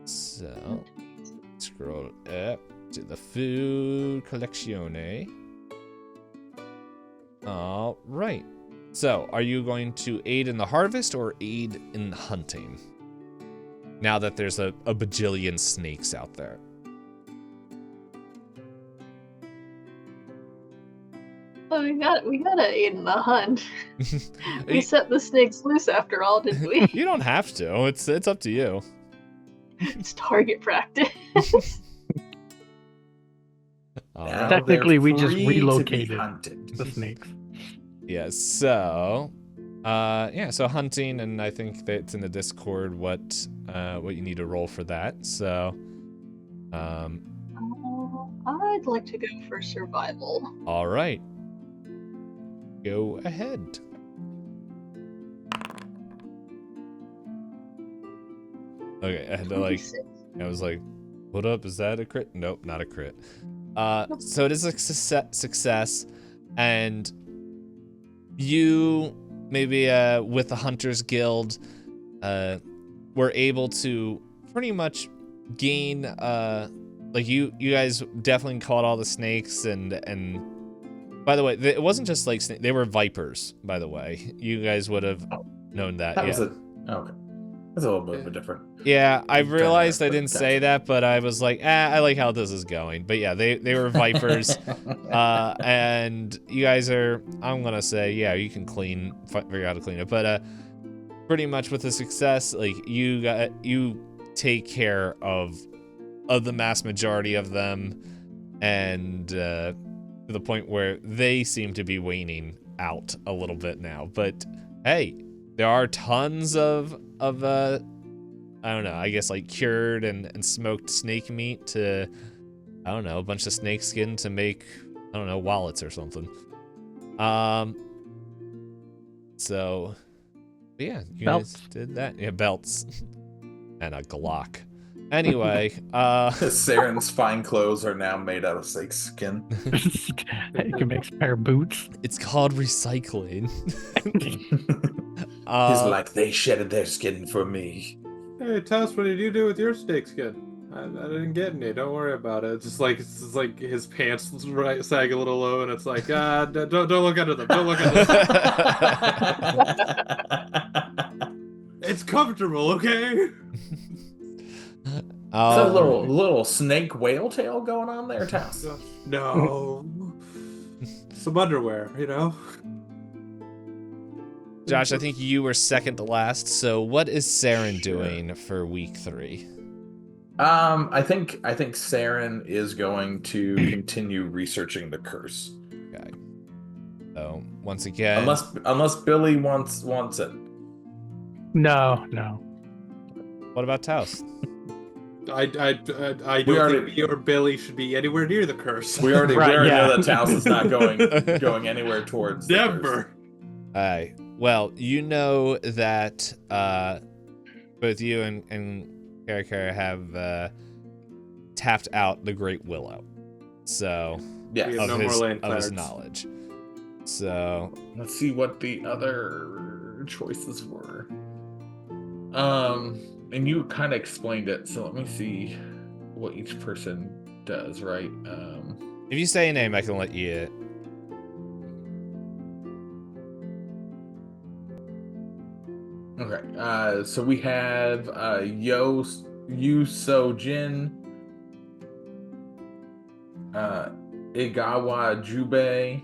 So scroll up to the food collection. All right. So, are you going to aid in the harvest or aid in hunting? Now that there's a bajillion snakes out there. Oh, we gotta aid in the hunt. We set the snakes loose after all, didn't we? You don't have to. It's up to you. It's target practice. Right. Technically, we just relocated the snakes. Yeah, so so hunting, and I think that it's in the Discord what you need to roll for that. So I'd like to go for survival. All right. Go ahead. Okay, I had to I was like, what up? Is that a crit? Nope, not a crit. So it is a success, and you maybe with the Hunters Guild were able to pretty much gain you guys definitely caught all the snakes, and by the way, it wasn't just like snakes, they were vipers, by the way. You guys would have known that. Okay. That's a little bit of a different. Yeah, I realized I didn't say that, but I was like, I like how this is going. But yeah, they were vipers. And you guys are, I'm going to say, yeah, you can figure out how to clean it. But pretty much with the success, like you take care of the mass majority of them, and to the point where they seem to be waning out a little bit now. But hey, there are tons of I don't know, I guess like cured and smoked snake meat to, I don't know, a bunch of snake skin to make, I don't know, wallets or something. So yeah, you guys did that. Yeah, belts and a Glock. Anyway, Saren's fine clothes are now made out of snake skin. You can make a pair of boots. it's called recycling. He's like, they shedded their skin for me. Hey, Tuss, what did you do with your snake skin? I didn't get any. Don't worry about it. It's just like his pants sag a little low, and it's like, don't look under them. Don't look under them. It's comfortable, okay? Is that a little snake whale tail going on there, Tass? No. Some underwear, you know? Josh, I think you were second to last. So what is Saren doing for week 3? I think Saren is going to continue researching the curse. Okay. So once again, Unless Billy wants it. No. what about Taos? I don't think me or Billy should be anywhere near the curse. We already Right, yeah. know that Taos is not going anywhere towards the curse. Never. Alright. Well, you know that both you and Karakara have tapped out the Great Willow. So Yes. We have of no more land his cards. knowledge. So Let's see what the other choices were. And you kind of explained it, so let me see what each person does, right? if you say a name, I can let you. Okay. So we have Yuso Jin, Igawa Jubei,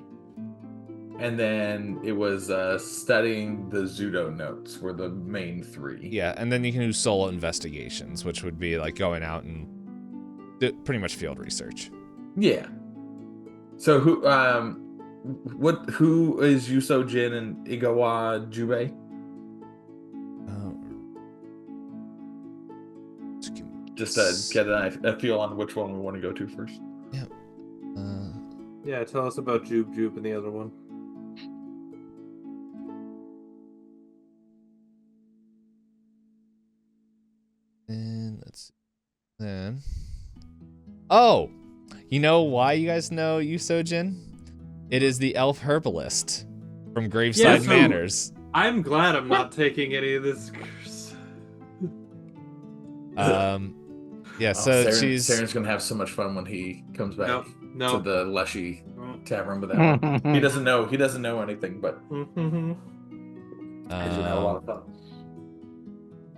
and then it was studying the Zudo notes were the main 3. Yeah, and then you can do solo investigations, which would be like going out and do pretty much field research. Yeah. So who is Yuso Jin and Igawa Jubei? Just to get a feel on which one we want to go to first. Yeah. Yeah, tell us about Jube and the other one. And let's see. Then. Oh! You know why you guys know Yusojin? It is the elf herbalist from Graveside Manors. I'm glad I'm not taking any of this curse. Yeah, so Saren's gonna have so much fun when he comes back to the Leshy tavern with that one. He doesn't know anything, but he's gonna have a lot of fun.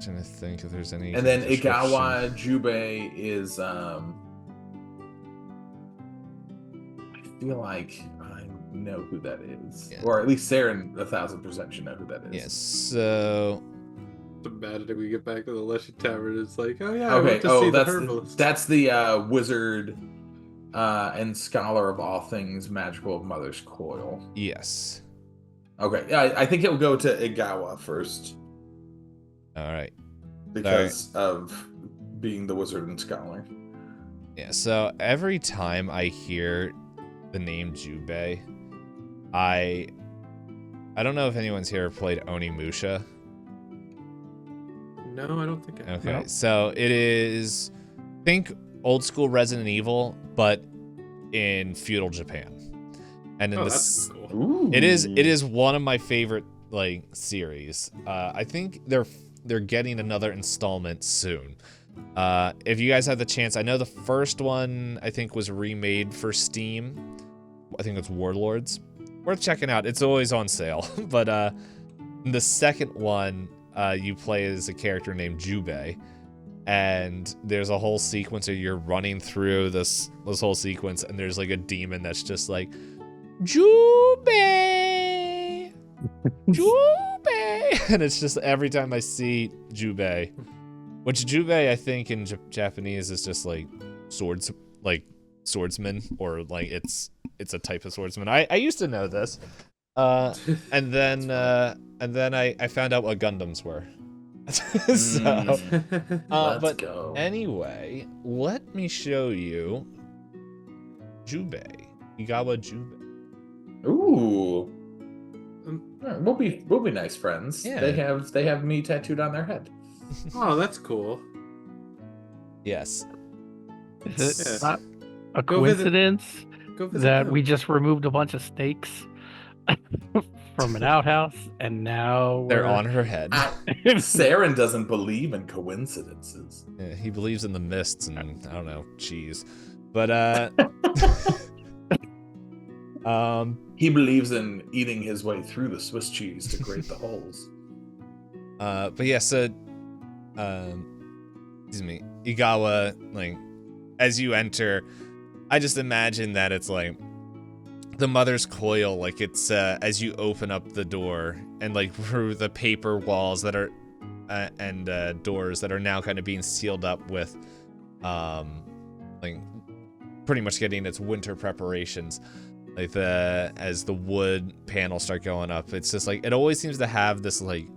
Trying to think if there's any. And then Igawa Jubei is I feel like I know who that is. Yeah. Or at least Saren 1000% should know who that is. Yes, so Imagine we get back to the Leshy Tavern. It's like, oh yeah, Okay. I went to see the herbalist. That's the wizard and scholar of all things magical of Mother's Coil. yes. Okay. Yeah, I think he'll go to Igawa first Alright. because of being the wizard and scholar. Yeah, so every time I hear the name Jubei, I don't know if anyone's here played Onimusha. No, I don't think I Okay, No. so it is, think old school Resident Evil, but in feudal Japan. And in Oh, this, that's cool. Ooh. it is one of my favorite like series. I think they're getting another installment soon. If you guys have the chance, I know the first one I think was remade for Steam. I think it's Warlords. Worth checking out. It's always on sale. But the second one, you play as a character named Jubei, and there's a whole sequence where you're running through this whole sequence, and there's like a demon that's just like Jubei, Jubei, and it's just every time I see Jubei, which Jubei I think in Japanese is just like swordsman, or like it's a type of swordsman. I used to know this. And then I found out what Gundams were. So, Let's but go. anyway, let me show you Jubei. Igawa Jubei. Ooh. We'll be nice friends. Yeah. They have me tattooed on their head. Oh, that's cool. Yes. Is it Yeah. not a Go visit- coincidence Go visit that them. we just removed a bunch of stakes from an outhouse and now They're we're on her head. Saren doesn't believe in coincidences. Yeah, he believes in the mists and, I don't know, cheese. But, He believes in eating his way through the Swiss cheese to create the holes. but yeah, so, excuse me, Igawa, like, as you enter, I just imagine that it's like the mother's coil, like it's, as you open up the door and like through the paper walls that are, and doors that are now kind of being sealed up with, like, pretty much getting its winter preparations. Like as the wood panels start going up, it's just like, it always seems to have this like,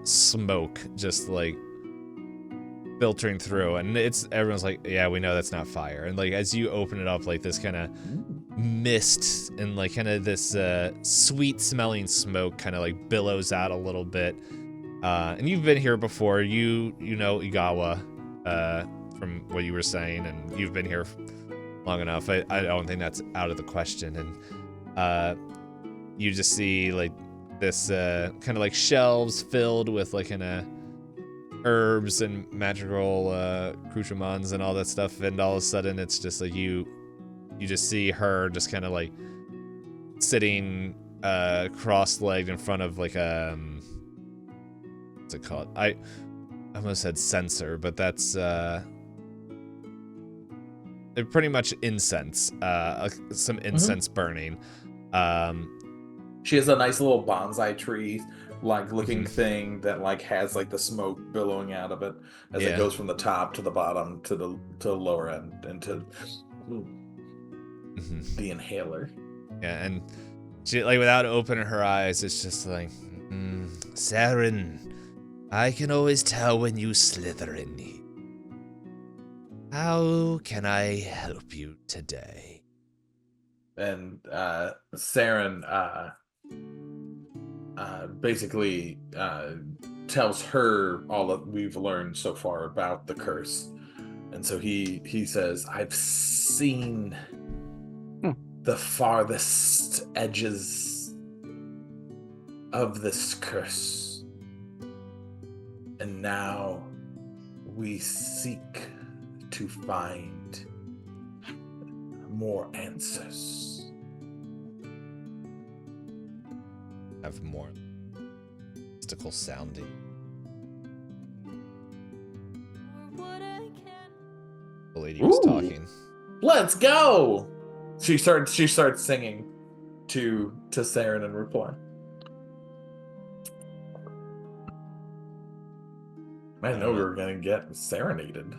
smoke just like filtering through, and everyone's like, yeah, we know that's not fire. And like as you open it up, like this kind of mist and like kind of this sweet smelling smoke kind of like billows out a little bit. And you've been here before, you know Igawa from what you were saying, and you've been here long enough. I don't think that's out of the question. And you just see like this kind of like shelves filled with like herbs and magical accoutrements and all that stuff, and all of a sudden it's just like you just see her just kind of like sitting cross-legged in front of like what's it called? I almost said censer, but that's pretty much incense, some incense burning. She has a nice little bonsai tree like looking thing that like has like the smoke billowing out of it as it goes from the top to the bottom to the lower end into the inhaler. Yeah, and she, like, without opening her eyes, it's just like, Saren, I can always tell when you slither in me. How can I help you today? And Saren basically tells her all that we've learned so far about the curse. And so he says, I've seen the farthest edges of this curse, and now we seek to find more answers. Have more mystical sounding. The lady was talking. Let's go! She starts singing to Saren in reply. I didn't know we were gonna get serenaded.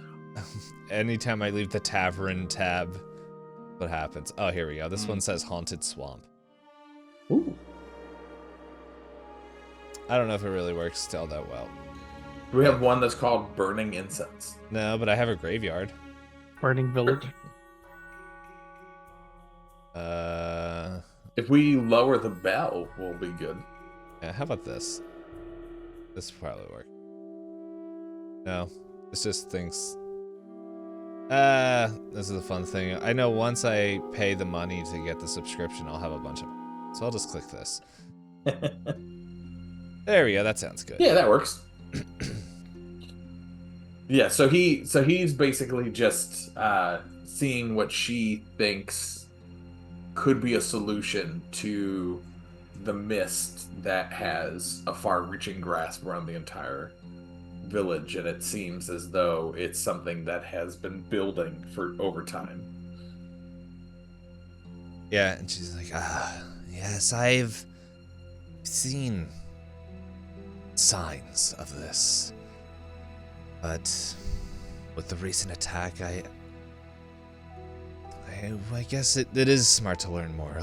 Anytime I leave the tavern tab, what happens? Oh, here we go. This one says Haunted Swamp. Ooh. I don't know if it really works all that well. We have one that's called Burning Incense. No, but I have a graveyard. Burning Village. If we lower the bell, we'll be good. Yeah, how about this? This will probably work. No, this just thinks. This is a fun thing. I know once I pay the money to get the subscription, I'll have a bunch of. So I'll just click this. There we go. That sounds good. Yeah, that works. Yeah, so he's basically just seeing what she thinks could be a solution to the mist that has a far-reaching grasp around the entire village, and it seems as though it's something that has been building for over time. Yeah, and she's like, yes, I've seen signs of this, but with the recent attack, I guess it is smart to learn more.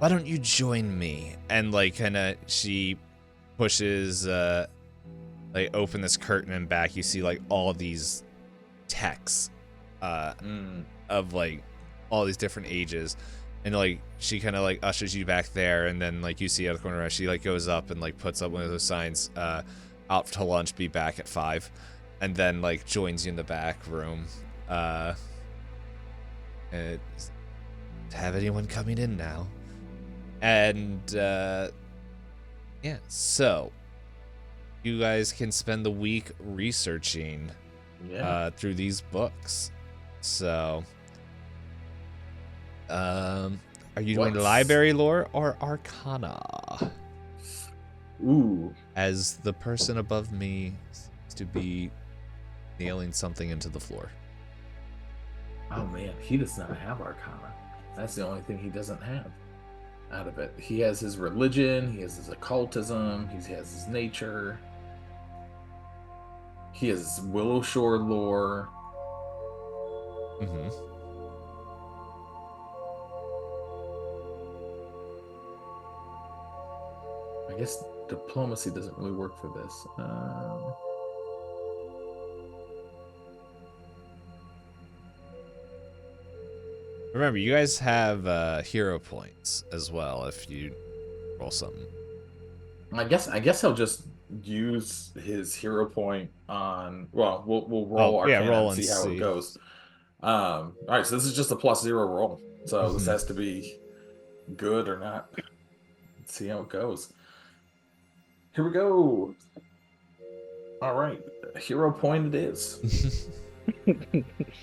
Why don't you join me? And like, kind of, she pushes, like, open this curtain, and back you see like all of these texts, of like all these different ages, and like she kind of like ushers you back there, and then like you see out of the corner, she like goes up and like puts up one of those signs, out to lunch, be back at 5. and then like joins you in the back room. Have anyone coming in now? And yeah, so you guys can spend the week researching through these books. So are you doing library lore or arcana? Ooh. As the person above me seems to be nailing something into the floor. Oh man, he does not have arcana. That's the only thing he doesn't have out of it. He has his religion, he has his occultism, he has his nature, he has Willow Shore lore. Mm-hmm. I guess diplomacy doesn't really work for this. Remember, you guys have hero points as well if you roll something. I guess he'll just use his hero point on. Well, we'll roll arcana roll and and see how see. it goes. All right, so this is just a +0 roll. So this has to be good or not. Let's see how it goes. Here we go. All right, hero point it is.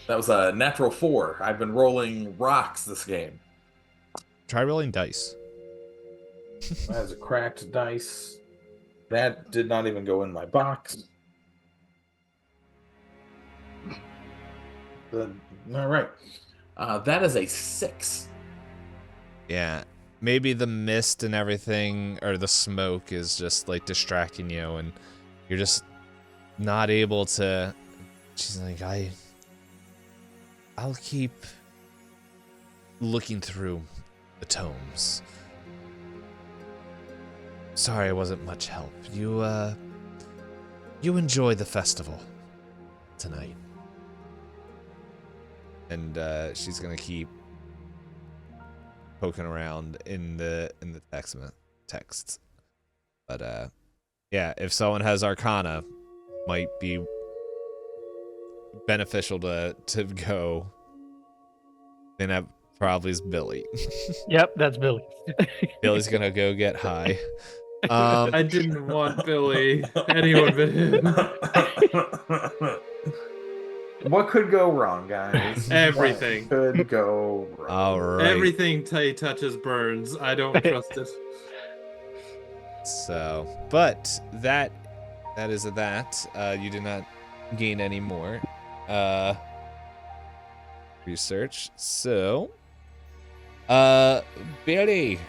That was a natural 4. I've been rolling rocks this game. Try rolling dice. That is a cracked dice. That did not even go in my box. All right. That is a 6. Yeah. Maybe the mist and everything, or the smoke, is just like distracting you, and you're just not able to. She's like, I'll keep looking through the tomes. Sorry I wasn't much help. You enjoy the festival tonight. And she's gonna keep poking around in the texts. But yeah, if someone has arcana, might be beneficial to go. Then that probably is Billy. Yep, that's Billy. Billy's gonna go get high. I didn't want Billy. Anyone but him. What could go wrong, guys? Everything. What could go wrong? All right. Everything Tay touches burns. I don't trust it. So, but that is that. You did not gain any more research. So, Billy,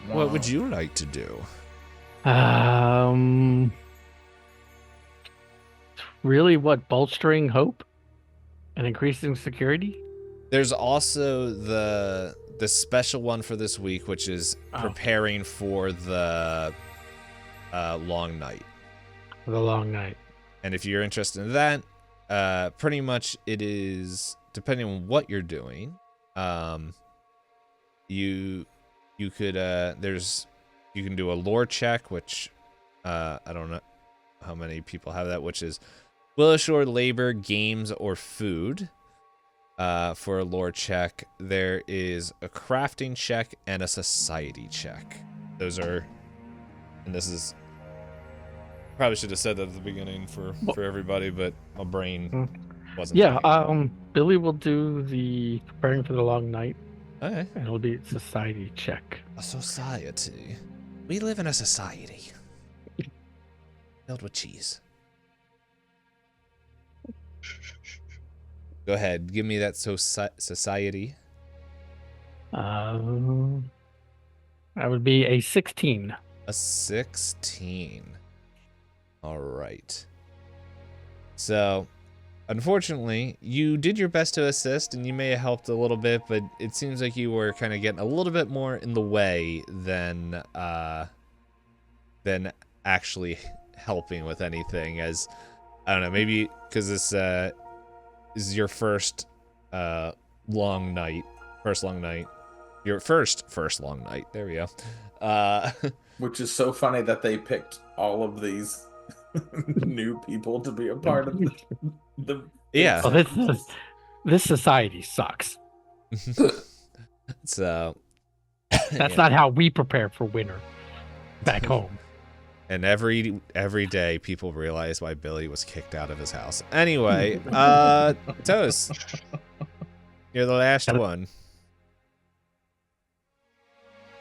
what would you like to do? Really, what, bolstering hope and increasing security? There's also the special one for this week, which is preparing for the long night. The long night. And if you're interested in that, pretty much it is, depending on what you're doing, you could you can do a lore check, which I don't know how many people have that, which is Willow Shore labor, games, or food. For a lore check, there is a crafting check and a society check. Those are, and this is, probably should have said that at the beginning for everybody, but my brain wasn't. Yeah, Billy will do the preparing for the long night. Okay. And it'll be society check. A society. We live in a society filled with cheese. Go ahead, give me that society. That would be a 16. A 16. All right. So, unfortunately, you did your best to assist, and you may have helped a little bit, but it seems like you were kind of getting a little bit more in the way than actually helping with anything. As I don't know, maybe because this is your first long night. Your first long night. There we go. Which is so funny that they picked all of these new people to be a part of the Yeah. Oh, this society sucks. So That's yeah. not how we prepare for winter back home. And every day people realize why Billy was kicked out of his house. Anyway, Toast, you're the last one.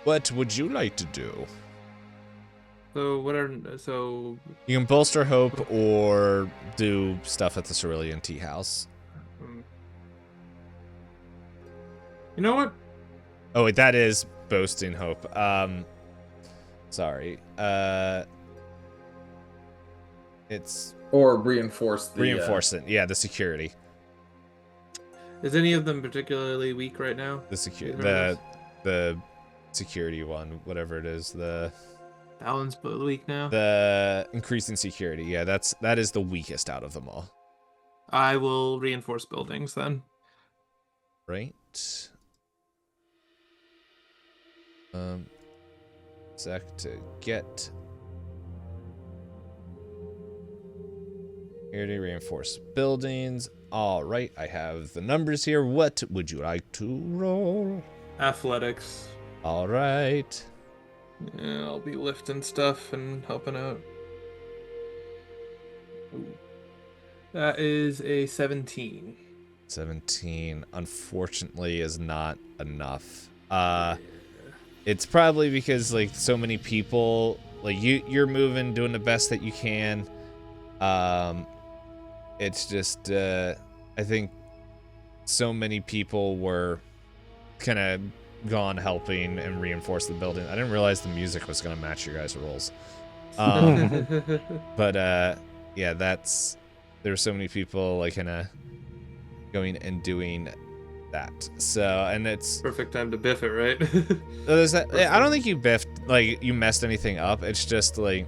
What would you like to do? So You can bolster hope or do stuff at the Cerulean Tea House. you know what? Oh wait, that is boasting hope. Sorry. It's or reinforce the reinforcement. Yeah, the security. Is any of them particularly weak right now? The Either the security one, whatever it is, that one's weak now. the increasing security. Yeah, that is the weakest out of them all. I will reinforce buildings then. Right. Sec to get security, reinforce buildings. All right, I have the numbers here. What would you like to roll? Athletics. All right. Yeah, I'll be lifting stuff and helping out. Ooh. That is a 17. 17, unfortunately, is not enough. It's probably because like so many people, like you're moving, doing the best that you can. It's just I think so many people were kind of gone helping and reinforce the building. I didn't realize the music was gonna match your guys' rolls. But yeah, there's so many people like kind of going and doing that. So, and it's Perfect time to biff it, right? there's that. I don't think you biffed, like you messed anything up. It's just like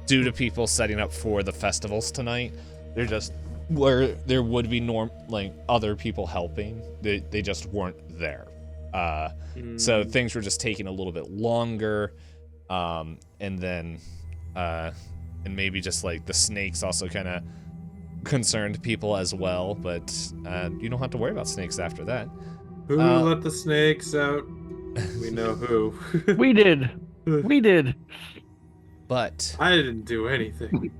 due to people setting up for the festivals tonight, they're just where there would be like other people helping. They just weren't there. So things were just taking a little bit longer. And then and maybe just like the snakes also kind of concerned people as well, but you don't have to worry about snakes after that. Who let the snakes out? We know who. We did. But I didn't do anything.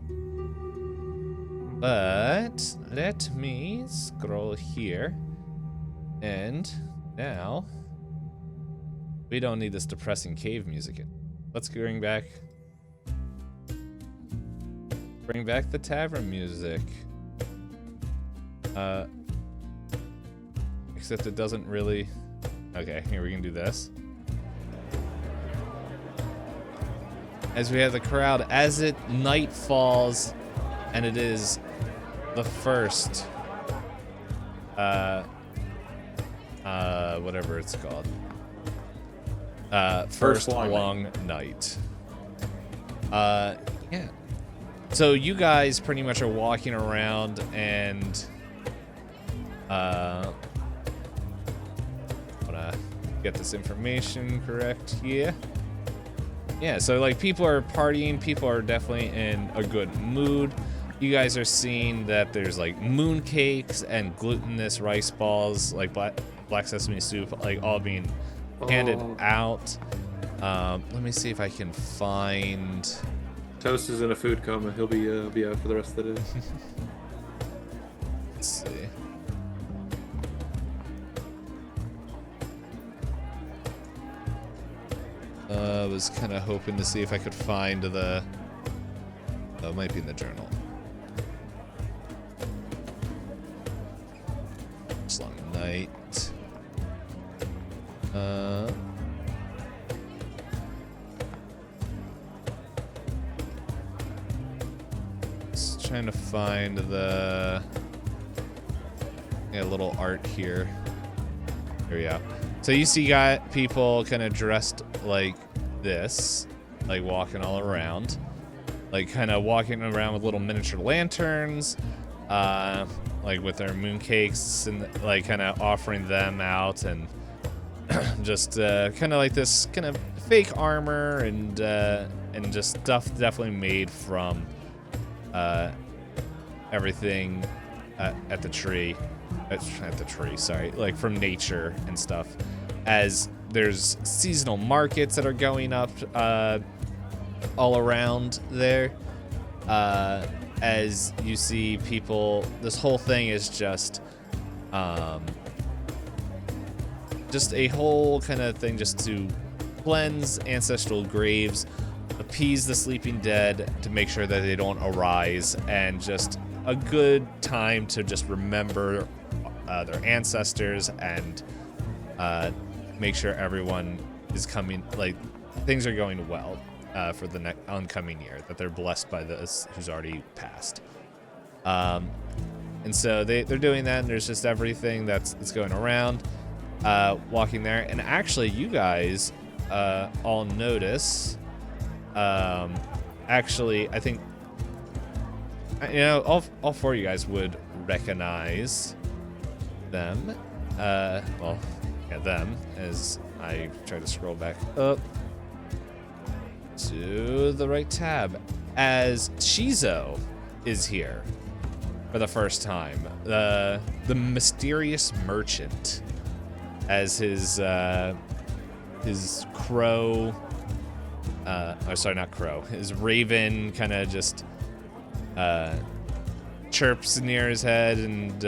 But let me scroll here. And now we don't need this depressing cave music. Let's bring back the tavern music. Except it doesn't really. Okay, here we can do this. As we have the crowd, as night falls, and it is the first, whatever it's called, first long night. Yeah. So you guys pretty much are walking around and, wanna get this information correct here. Yeah, so like people are partying, people are definitely in a good mood. You guys are seeing that there's like moon cakes and glutinous rice balls, like black sesame soup, like all being handed out. Let me see if I can find. Toast is in a food coma. He'll be out for the rest of the day. Let's see. I was kind of hoping to see if I could find the. Oh, it might be in the journal. It's long night. Just trying to find the little art here. Here we go. So you see people kind of dressed like this, like walking all around, like kind of walking around with little miniature lanterns, like with their mooncakes and like kind of offering them out, and just kind of like this kind of fake armor and just stuff definitely made from everything at the tree, sorry, like from nature and stuff, as there's seasonal markets that are going up all around there. As you see people, this whole thing is just a whole kind of thing just to cleanse ancestral graves, appease the sleeping dead to make sure that they don't arise, and just a good time to just remember their ancestors and make sure everyone is coming, like things are going well for the oncoming year, that they're blessed by this who's already passed. And so they're doing that, and there's just everything that's going around, walking there. And actually, you guys all notice, actually, I think, all four of you guys would recognize them. Them, as I try to scroll back up to the right tab, as Shizo is here for the first time. The mysterious merchant, as his crow, not crow, his raven kind of just chirps near his head and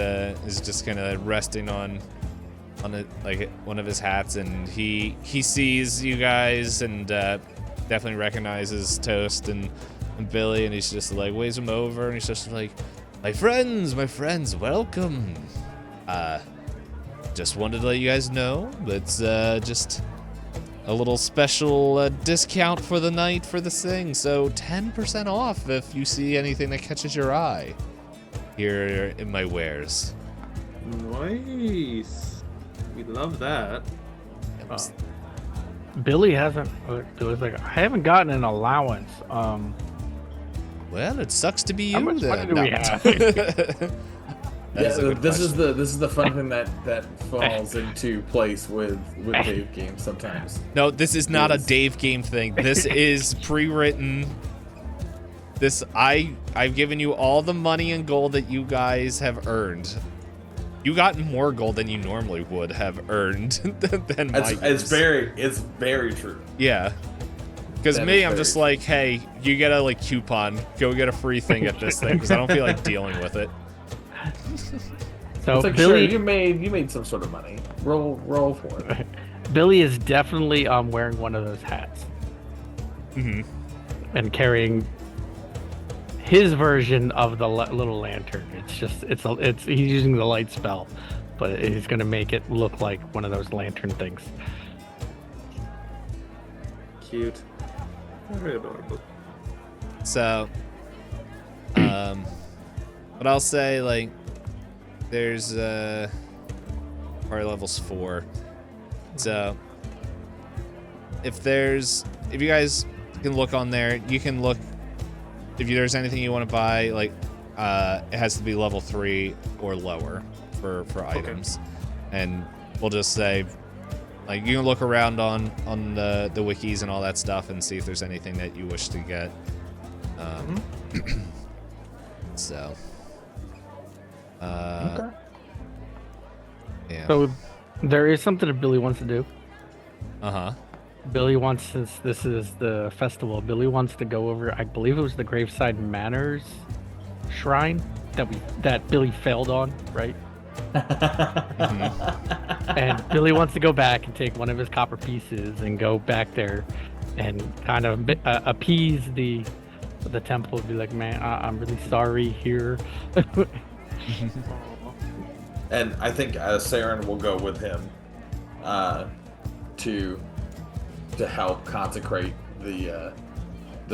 is just kind of resting on it, like one of his hats, and he sees you guys and definitely recognizes Toast and Billy, and he's just like waves him over, and he's just like, my friends, welcome. Just wanted to let you guys know that's just a little special discount for the night for this thing, so 10% off if you see anything that catches your eye here in my wares. Nice. We love that. Billy hasn't. It was like, I haven't gotten an allowance. Well, it sucks to be you. How much then. money do we have? This is the fun thing that falls into place with Dave games sometimes. No, this is not a Dave game thing. This is pre-written. I've given you all the money and gold that you guys have earned. You got more gold than you normally would have earned than my It's very true. Yeah. Because me, I'm just like, hey, you get a coupon. Go get a free thing at this thing, because I don't feel like dealing with it. So it's like, Billy, sure, you made some sort of money. Roll for it. Billy is definitely wearing one of those hats. Mm-hmm. And carrying his version of the little lantern. It's he's using the light spell, but he's gonna make it look like one of those lantern things. Cute. Very adorable. So, but I'll say, there's party level's 4. So, if you guys can look on there, you can look. If there's anything you want to buy, it has to be level 3 or lower for items. And we'll just say, you can look around on the wikis and all that stuff and see if there's anything that you wish to get. So. Okay. Yeah. So there is something that Billy wants to do. Uh-huh. Billy wants, since this is the festival, Billy wants to go over, I believe it was the Graveside Manors shrine that Billy failed on, right? Mm-hmm. And Billy wants to go back and take one of his copper pieces and go back there and kind of appease the temple, be like, man, I'm really sorry here. And I think Saren will go with him to help consecrate the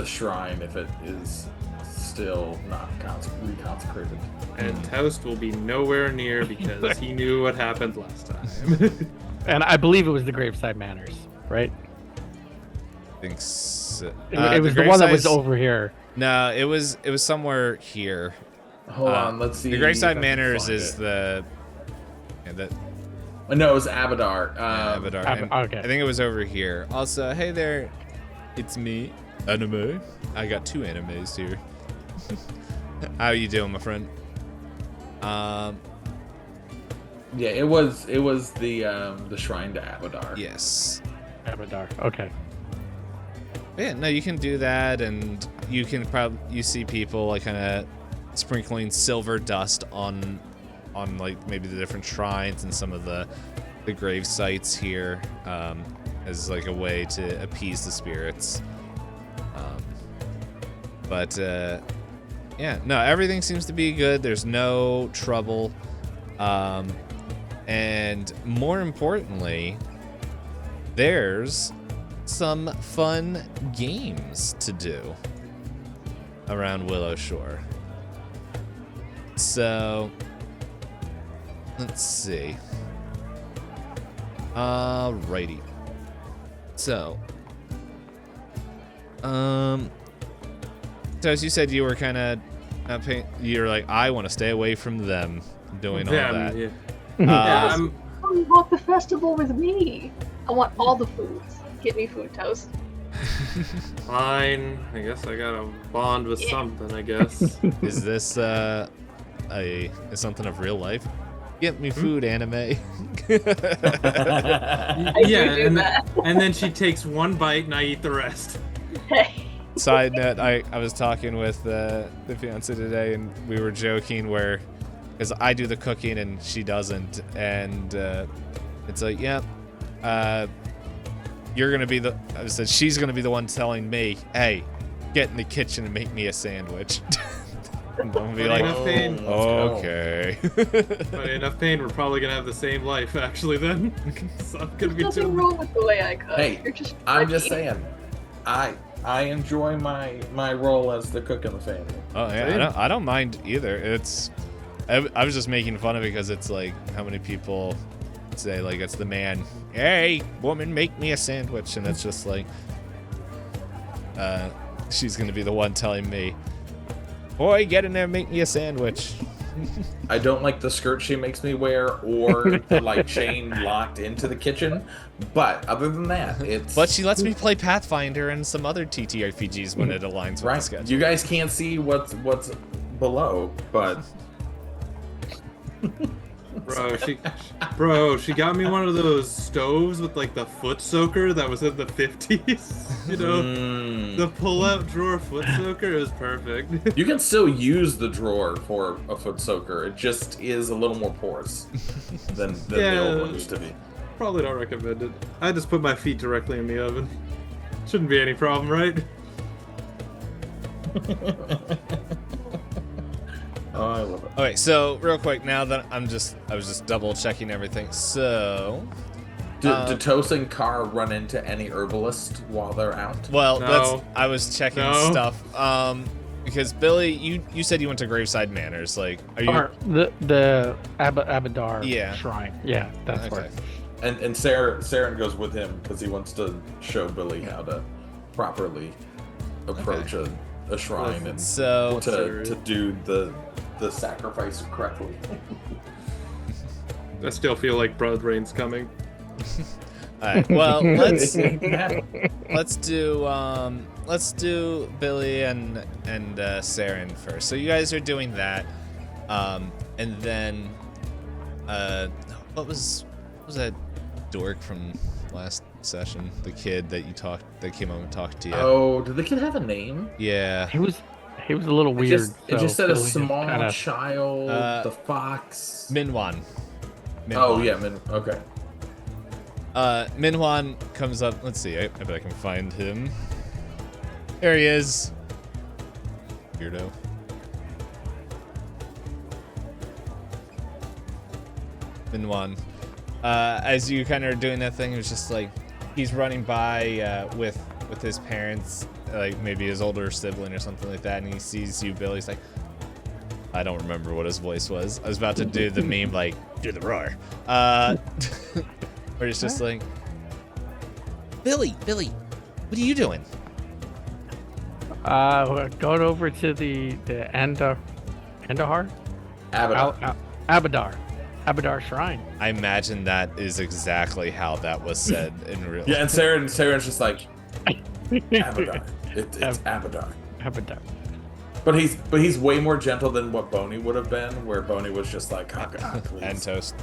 shrine if it is still not reconsecrated. And Toast will be nowhere near because he knew what happened last time. And I believe it was the Graveside Manors, right? I think so. It was the one that was over here. No, it was somewhere here. Hold on, let's see. The Graveside if I can Manors find is it. No, it was Abadar. Abadar. Okay. I think it was over here. Also, hey there, it's me, Anime. I got 2 animes here. How you doing, my friend? Yeah, it was the shrine to Abadar. Yes. Abadar. Okay. Yeah, no, you can do that, and you can you see people like kind of sprinkling silver dust on like maybe the different shrines and some of the grave sites here, as like a way to appease the spirits. But yeah, no, everything seems to be good. There's no trouble, and more importantly, there's some fun games to do around Willow Shore. So, let's see. Alrighty. So, so as you said, you were kind of, you're like, I want to stay away from them doing all that. Yeah. Uh, Come walk the festival with me. I want all the foods. Get me food, Toast. Fine. I guess I gotta bond with something, I guess. Is this is something of real life? Get me food, anime. I Yeah, do that. and then she takes one bite and I eat the rest. Side note, I was talking with the fiance today, and we were joking where, because I do the cooking and she doesn't, and it's like, yeah, you're gonna be I said she's gonna be the one telling me, hey, get in the kitchen and make me a sandwich. I'm gonna be like, Enough pain. okay. Funny enough, Pain, we're probably gonna have the same life actually then. So I'm gonna be There's nothing too. wrong with the way I cook. Hey, You're just I'm just lucky. saying, I enjoy my role as the cook in the family. Oh yeah, I don't mind either. It's I was just making fun of it because it's like how many people say like it's the man, hey woman, make me a sandwich, and it's just like she's gonna be the one telling me, boy, get in there, make me a sandwich. I don't like the skirt she makes me wear or the like chain locked into the kitchen, but other than that, it's But she lets me play Pathfinder and some other TTRPGs when it aligns with the right. schedule. You guys can't see what's below, but Bro, she got me one of those stoves with like the foot soaker that was in the 50s. You know, the pull-out drawer foot soaker is perfect. you can still use the drawer for a foot soaker. It just is a little more porous than the old one used to be. Probably don't recommend it. I just put my feet directly in the oven. Shouldn't be any problem, right? Oh, I love it. Okay, so real quick, now that I was just double checking everything. So, Did Toast and Car run into any herbalist while they're out? well, No. I was checking No. stuff. Because Billy, you said you went to Graveside Manors. Like, are you? Or the Abadar Yeah. shrine. Yeah, that's Okay. where. And Saren goes with him because he wants to show Billy how to properly approach a shrine and So, to do the sacrifice correctly. I still feel like blood rain's coming. all right. Well, let's do Billy and Saren first. So you guys are doing that, and then what was that dork from last session? The kid that came over and talked to you. Oh, did the kid have a name? Yeah. He was a little It weird. just said a Billy just small kinda- child, the fox. Minwan. Oh yeah, okay. Minwan comes up. Let's see. I bet I can find him. There he is. Weirdo. Minwan. As you kind of are doing that thing, it was just like he's running by with his parents, like maybe his older sibling or something like that, and he sees you, Bill. He's like, I don't remember what his voice was. I was about to do the meme, like, do the roar. Where it's just like, Billy, what are you doing? We're going over to the Andahar? Abadar. Abadar Shrine. I imagine that is exactly how that was said in real life. Yeah, and Saren's just like Abadar. It's Abadar. Abadar. But he's way more gentle than what Boney would have been, where Boney was just like, oh God, please. And toast.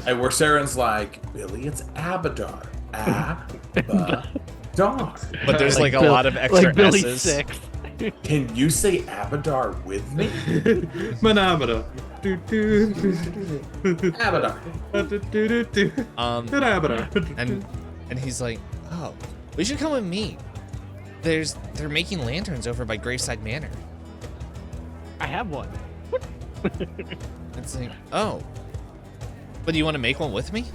And where Saren's like, Billy, it's Abadar. Abadar. But there's like a Bill- lot of extra like Billy S's. 6. Can you say Abadar with me? Manabada. Abadar. And he's like, oh, we should come and meet. They're making lanterns over by Graveside Manor. I have one. It's like, oh, but do you want to make one with me?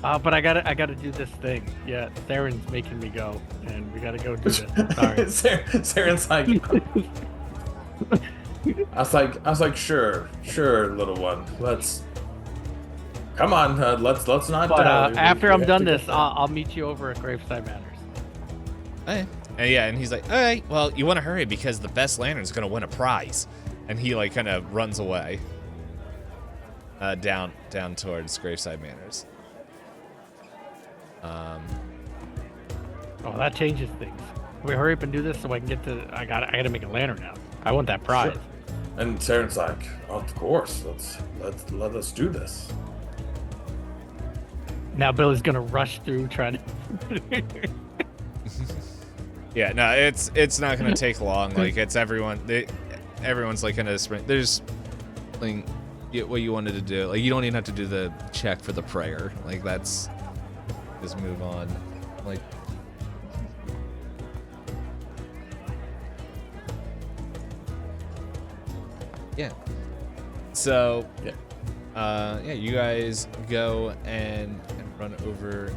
But I gotta do this thing. Yeah, Theron's making me go, and we gotta go do this. Sorry. Saren's like, I was like, sure, little one. Let's come on. Let's not. But die. after We I'm have done to this, get there. I'll meet you over at Graveside Manors. Okay. And yeah, and he's like, all right, well, you want to hurry because the best lantern's gonna win a prize, and he like kind of runs away. Down towards Graveside Manors. Oh, that changes things. We hurry up and do this so I can get to. I gotta make a lantern now. I want that prize. Sure. And Saren's like, of course, let us do this. Now Billy's gonna rush through trying to. Yeah, no, it's not gonna take long. Like it's everyone's like gonna sprint. There's like what you wanted to do. Like you don't even have to do the check for the prayer. Like that's just move on. Like yeah. So yeah, you guys go and run over,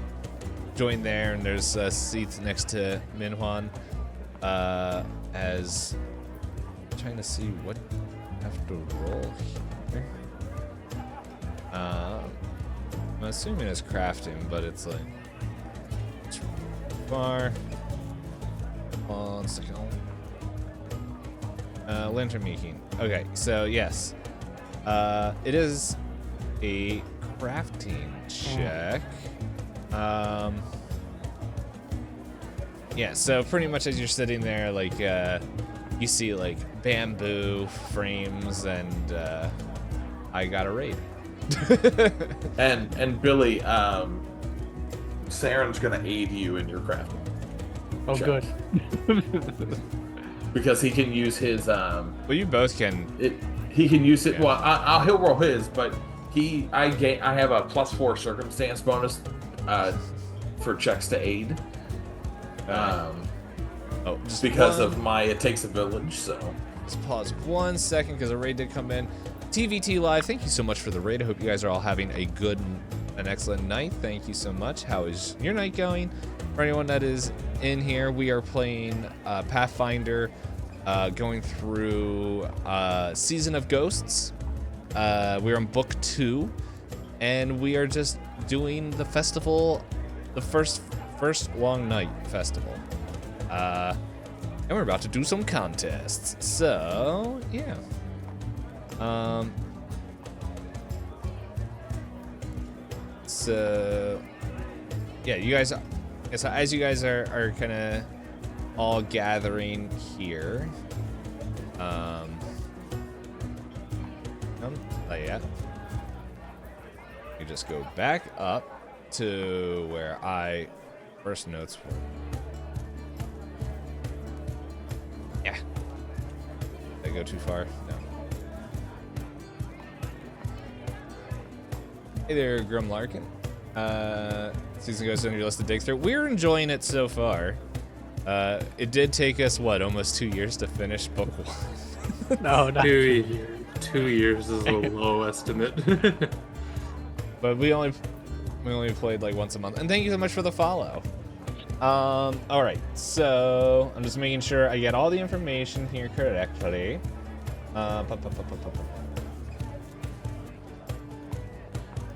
join there, and there's seats next to Minhwan. As I'm trying to see what I have to roll here. I'm assuming it's crafting, but it's like it's far. 1 second. Lantern making. Okay, so yes, it is a crafting check. Yeah, so pretty much as you're sitting there, like you see like bamboo frames, and I got a raid. And Billy, Saren's gonna aid you in your crafting. Oh, check. good. Because he can use his Well, you both can. he can use it. Yeah. Well, he'll roll his, but I have a +4 circumstance bonus for checks to aid. Just Because one- of my it takes a village, so Just pause 1 second because a raid did come in. TVT Live, thank you so much for the raid. I hope you guys are all having a good and excellent night. Thank you so much. How is your night going? For anyone that is in here, we are playing Pathfinder, going through Season of Ghosts. We're on book 2, and we are just doing the festival, the first long night festival. And we're about to do some contests. So, yeah. So, yeah, you guys, so as you guys are kind of all gathering here, oh yeah, you just go back up to where I first notes were. Yeah. Did I go too far? No. Hey there, Grim Larkin. Season goes on your list to dig through. We're enjoying it so far. It did take us, what, almost 2 years to finish book 1. No, not 2 years is a low estimate. But we only played like once a month. And thank you so much for the follow. All right, so I'm just making sure I get all the information here correctly.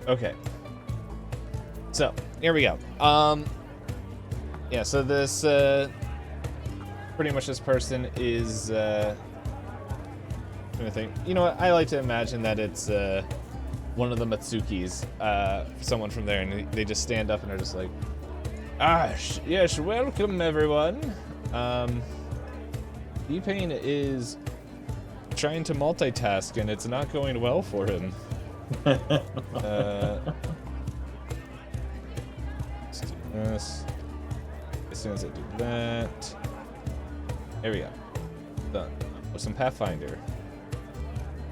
Okay. So here we go. Yeah. So this pretty much this person is. I'm gonna think. You know what? I like to imagine that it's one of the Matsukis, someone from there, and they just stand up and are just like. Yes, welcome everyone. T-Pain is trying to multitask, and it's not going well for him. Let's do this. As soon as I do that, there we go. Done. With some Pathfinder.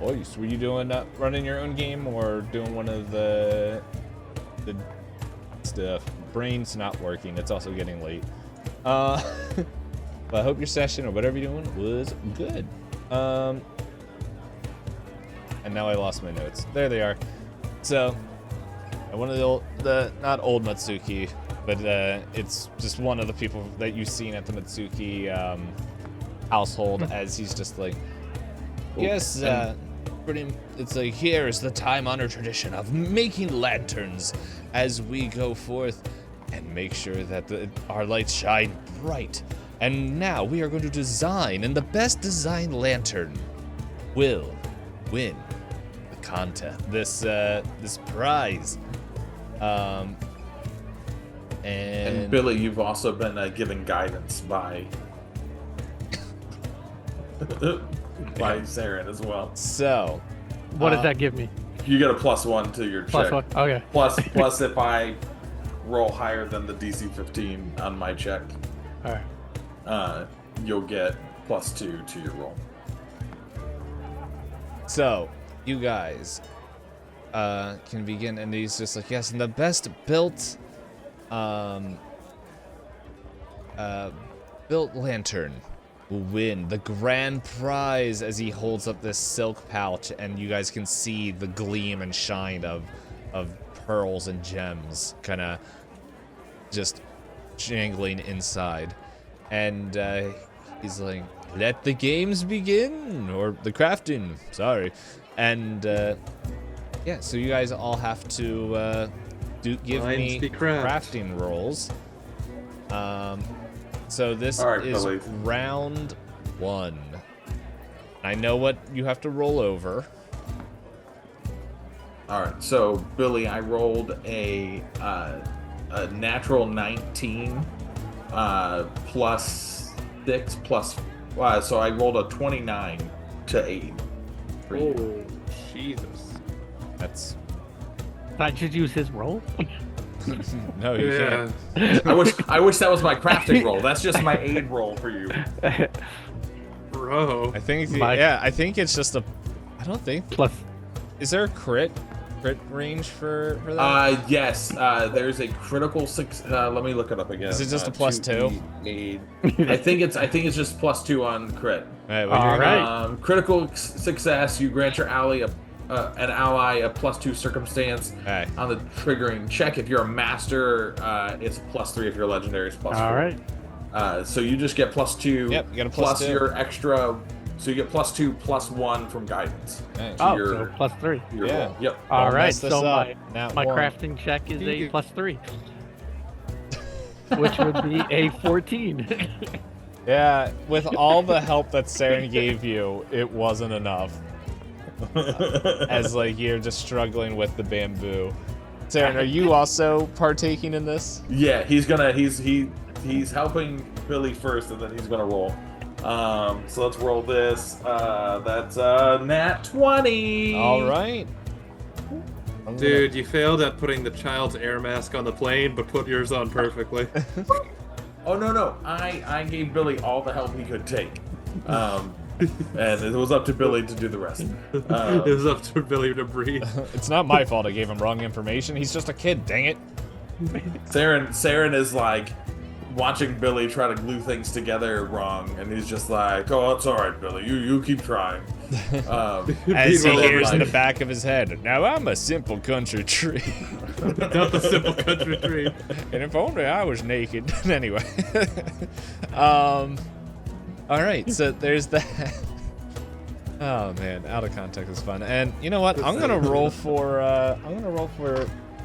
Boys, were you doing running your own game or doing one of the stuff? Brain's not working. It's also getting late. But I hope your session or whatever you're doing was good. And now I lost my notes. There they are. So, one of the not old Matsuki, but it's just one of the people that you've seen at the Matsuki household, as he's just like, yes, it's like, here is the time-honored tradition of making lanterns as we go forth and make sure that our lights shine bright. And now we are going to design, and the best designed lantern will win the contest, this prize. And Billy, you've also been given guidance by Saren as well. So, What does that give me? You get a +1 to your check. +1. Okay. Plus if I roll higher than the DC 15 on my check, All right. you'll get +2 to your roll. So, you guys can begin, and he's just like, yes, and the best built lantern will win the grand prize, as he holds up this silk pouch, and you guys can see the gleam and shine of pearls and gems kind of just jangling inside. And he's like, let the games begin, or the crafting, sorry. And yeah, so you guys all have to give me crafting rolls. So this is Billy. round 1. I know what you have to roll over. All right, so Billy, I rolled a natural 19 +6 plus. So I rolled a 29 to 8. For you. Oh, Jesus. That's I should use his roll. no, you Yeah. can't. I wish that was my crafting roll. That's just my aid roll for you. Bro. I think My- I think it's just I don't think. Plus, Is there a crit range for that? Yes. There's a critical six. Let me look it up again. Is it just a +2? Aid. I think it's just +2 on crit. Right, all right. Critical success. You grant your ally an ally a +2 circumstance Okay. on the triggering check. If you're a master, it's +3. If you're legendary, it's +4. all right. So you just get +2. Yep, you got a plus +2. your extra. So you get +2 +1 from guidance. Nice. to Oh, your- so +3. Your Yeah. roll. Yep. All Don't right. mess this So up. my Nat 1. crafting check is a +3, which would be a 14. Yeah, with all the help that Saren gave you, it wasn't enough. As like you're just struggling with the bamboo. Saren, are you also partaking in this? Yeah, he's helping Billy first, and then he's gonna roll. So let's roll this. That's nat 20. All right. I'm Dude, you failed at putting the child's air mask on the plane, but put yours on perfectly. Oh no! I gave Billy all the help he could take, and it was up to Billy to do the rest. It was up to Billy to breathe. It's not my fault I gave him wrong information. He's just a kid, dang it. Saren is like watching Billy try to glue things together wrong, and he's just like, "Oh, it's all right, Billy. You keep trying." As he Well, hears in the like- back of his head, now I'm a simple country tree. Not the simple country tree. And if only I was naked. Anyway. All right, so there's that. Oh man, out of context is fun. And you know what? I'm gonna roll for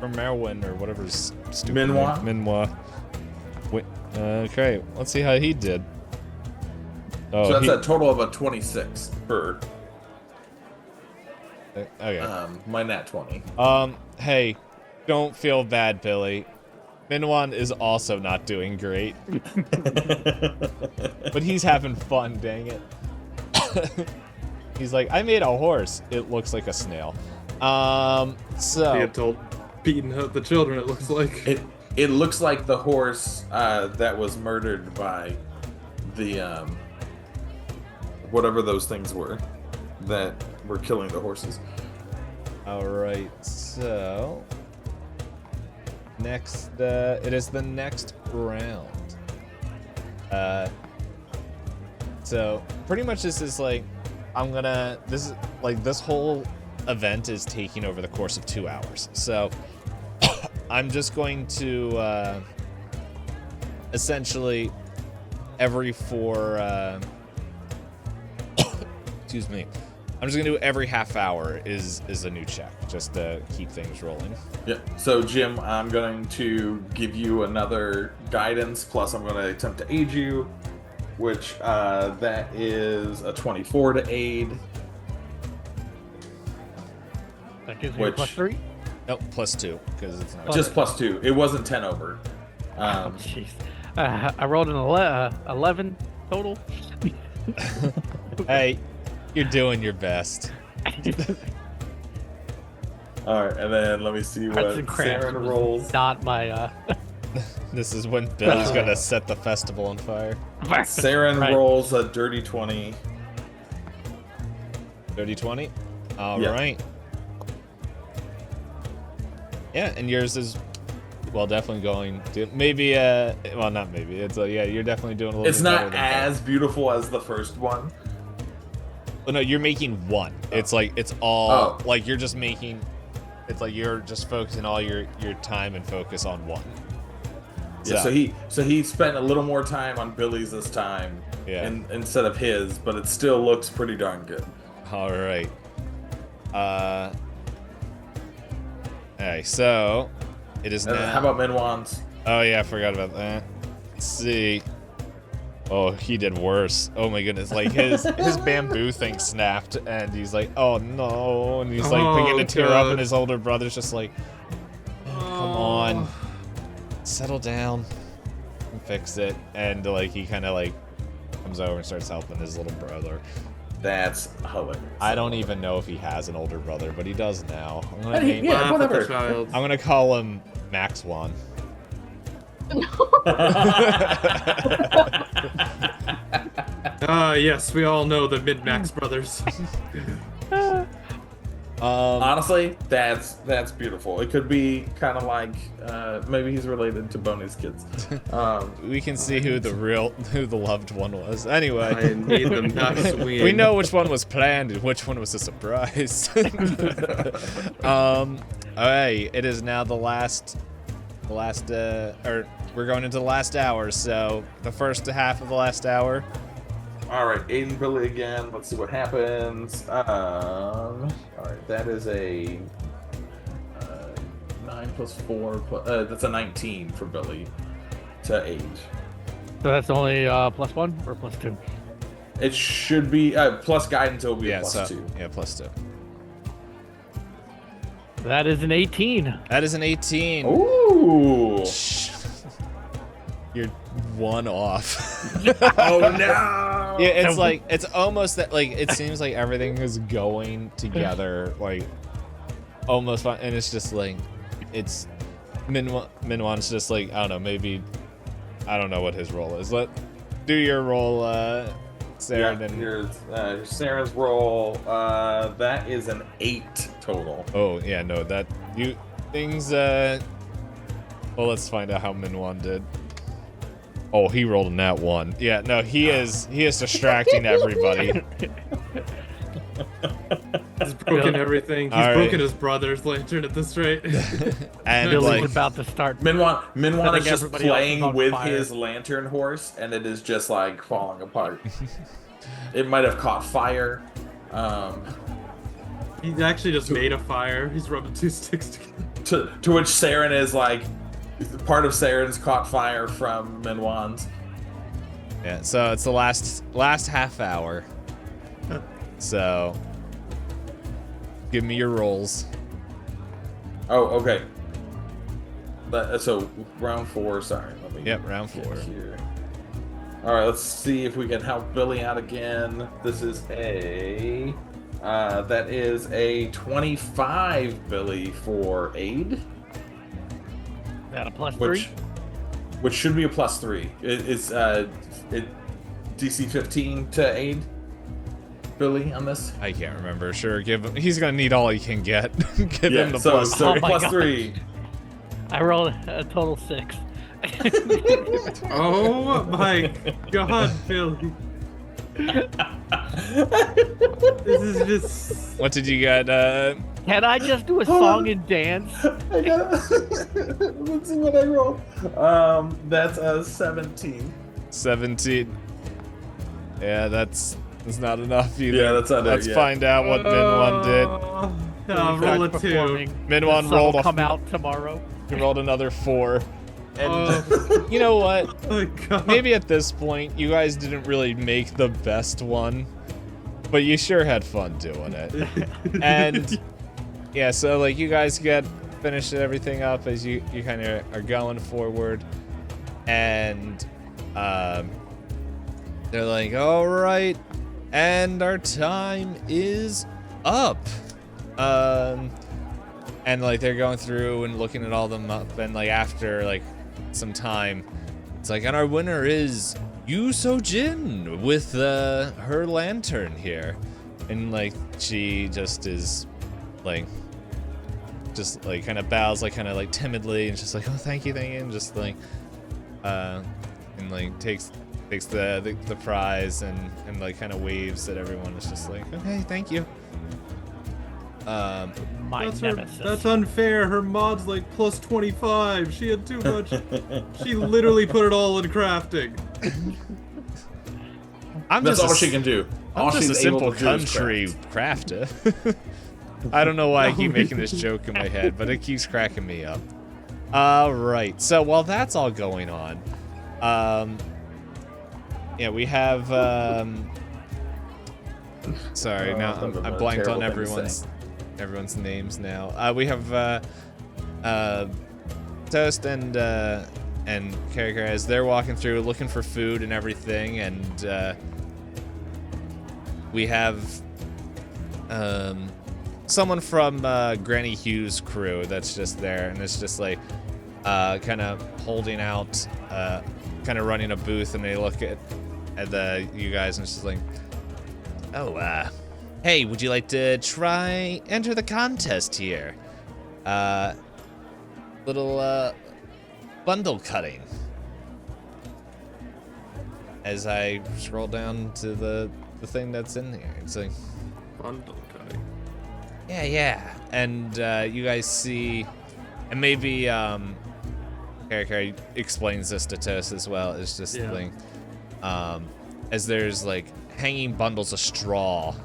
Merwin or whatever's stupid. Minwa? Minwa. Wait, okay, let's see how he did. Oh, So that's a total of a 26 for okay. my nat 20. Hey, don't feel bad, Billy. Minwan is also not doing great, but he's having fun. Dang it. He's like, I made a horse. It looks like a snail. So He had told beating the children. It looks like it looks like the horse that was murdered by the whatever those things were that were killing the horses. All right. So next, it is the next round. So pretty much this is like, this whole event is taking over the course of 2 hours. So I'm just going to essentially every 4 excuse me. I'm just gonna do every half hour is a new check, just to keep things rolling. Yeah. So Jim, I'm going to give you another guidance, plus I'm going to attempt to aid you, which that is a 24 to aid. That gives me a +3. Nope, +2 because it's not Just +2. It wasn't 10 over. Oh, jeez. I rolled an 11 total. Hey, you're doing your best. All right, and then let me see what Hudson Cramps Saren was rolls. Not my. This is when Bill's gonna set the festival on fire. Saren Right. rolls a dirty 20. Dirty 20. All Yeah. right. Yeah, and yours is, well, definitely going to maybe. Well, not maybe. It's yeah, you're definitely doing a little. It's bit better not than as beautiful as the first one. Well, no, you're making one. It's like it's all like you're just making. It's like you're just focusing all your time and focus on one. Yeah, so he spent a little more time on Billy's this time, instead of his, but it still looks pretty darn good. All right. Alright, so it is now. How about Minwan's? Oh yeah, I forgot about that. Let's see. Oh, he did worse. Oh my goodness, like his bamboo thing snapped, and he's like, oh no, and he's like beginning to tear up, and his older brother's just like, oh, come on, settle down, and fix it, and like he kind of like comes over and starts helping his little brother. That's hilarious. I don't even know if he has an older brother, but he does now. I'm gonna whatever. Child. I'm gonna call him Max One. Yes, we all know the Mid-Max brothers. Honestly, that's beautiful. It could be kind of like maybe he's related to Boney's kids. We can see who the loved one was. Anyway, I need them not to win. we know which one was planned and which one was a surprise. Alright, it is now the last, or we're going into the last hour. So the first half of the last hour. All right, Aiden Billy again. Let's see what happens. All right, that is a 9 plus 4. That's a 19 for Billy to age. So that's only +1 or +2? It should be plus guidance. It will be a +2. Yeah, +2. That is an 18. That is an 18. Ooh. You're one off. Oh no. Yeah, it's like it's almost that like it seems like everything is going together like almost fine, and it's just like it's Minwan's just like I don't know, maybe I don't know what his role is. Do your roll, Sarah. Yeah, here's Sarah's roll. That is an 8 total. Oh yeah, no, that you things. Well, let's find out how Minwan did. Oh, he rolled a nat 1. Yeah, no, he is distracting everybody. He's broken everything. He's broken his brother's lantern at this rate. And Billy's like about to start. Minwan is just everybody else is playing on with fire. his lantern horse, and it is just like falling apart. It might have caught fire. He actually just made a fire. He's rubbing 2 sticks together. To which Saren is like, part of Saren's caught fire from Minwan's. yeah, so it's the last half hour. So give me your rolls. Oh, okay. So round 4. Sorry. Let me Yep, round get 4. here. All right, let's see if we can help Billy out again. This is a that is a 25, Billy, for aid. Is that a plus Which should be a +3. It's DC 15 to aid, Billy, on this. I can't remember. Sure, give him. He's gonna need all he can get. Give him the so, plus. So Oh my plus God. 3. I rolled a total 6. Oh my God, Billy. This is just. What did you get? Can I just do a song and dance? I got. Let's see what I rolled. That's a 17. 17. Yeah, that's not enough either. Yeah, that's not it, Let's yeah. find out what Min1 did. Roll a 2. Min1 The sun rolled will a. come out tomorrow. He rolled another 4. And Oh you know what? my God. Maybe at this point, you guys didn't really make the best one, but you sure had fun doing it. And yeah, so like you guys finished everything up as you kind of are going forward, and they're like, all right, and our time is up. And like they're going through and looking at all them up, and like after like some time, it's like, and our winner is Yu Sojin with her lantern here, and like she just is like kind of bows like kind of like timidly and just like, oh thank you, and just like and like takes the prize and like kind of waves at everyone. It's just like, okay, thank you. My nemesis. That's unfair. Her mod's like plus 25. She had too much. She literally put it all in crafting. That's all she can do. I'm All just a she's able simple to do is country crafter. I don't know why I keep making this joke in my head, but it keeps cracking me up. All right. So while that's all going on, yeah, we have. Sorry, now I blanked on everyone's names now. We have Toast and Karaka as they're walking through looking for food and everything, and we have someone from Granny Hughes' crew that's just there, and it's just like kind of holding out, kind of running a booth, and they look at you guys, and it's just like, oh, hey, would you like to enter the contest here? Little bundle cutting. As I scroll down to the thing that's in here, it's like, Bundle cutting. yeah, and you guys see, and maybe Karaka explains this to Toast as well. It's just Yeah. like, as there's like hanging bundles of straw,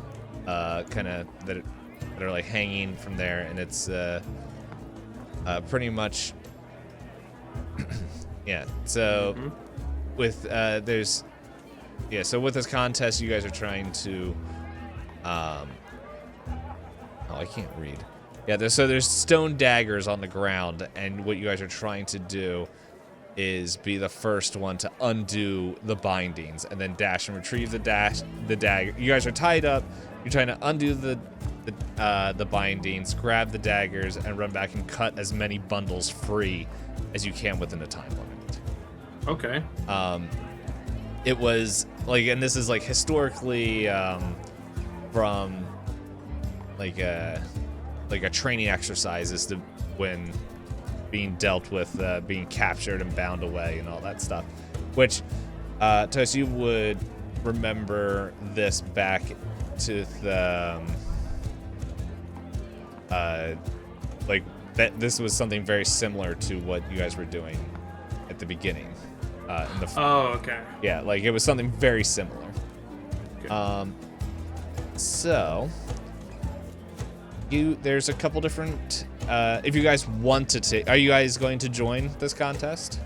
kind of that are like hanging from there, and it's pretty much, yeah. So with so with this contest, you guys are trying to, oh, I can't read. Yeah, there's stone daggers on the ground, and what you guys are trying to do is be the first one to undo the bindings and then dash and retrieve the dagger. You guys are tied up. You're trying to undo the bindings, grab the daggers, and run back and cut as many bundles free as you can within a time limit. Okay. It was like, and this is like historically from like a training exercise as to when being dealt with being captured and bound away and all that stuff, which Toast, you would remember this back to the like that this was something very similar to what you guys were doing at the beginning. Oh, okay. Yeah, like it was something very similar. Okay. So there's a couple different. If you guys want to take, are you guys going to join this contest?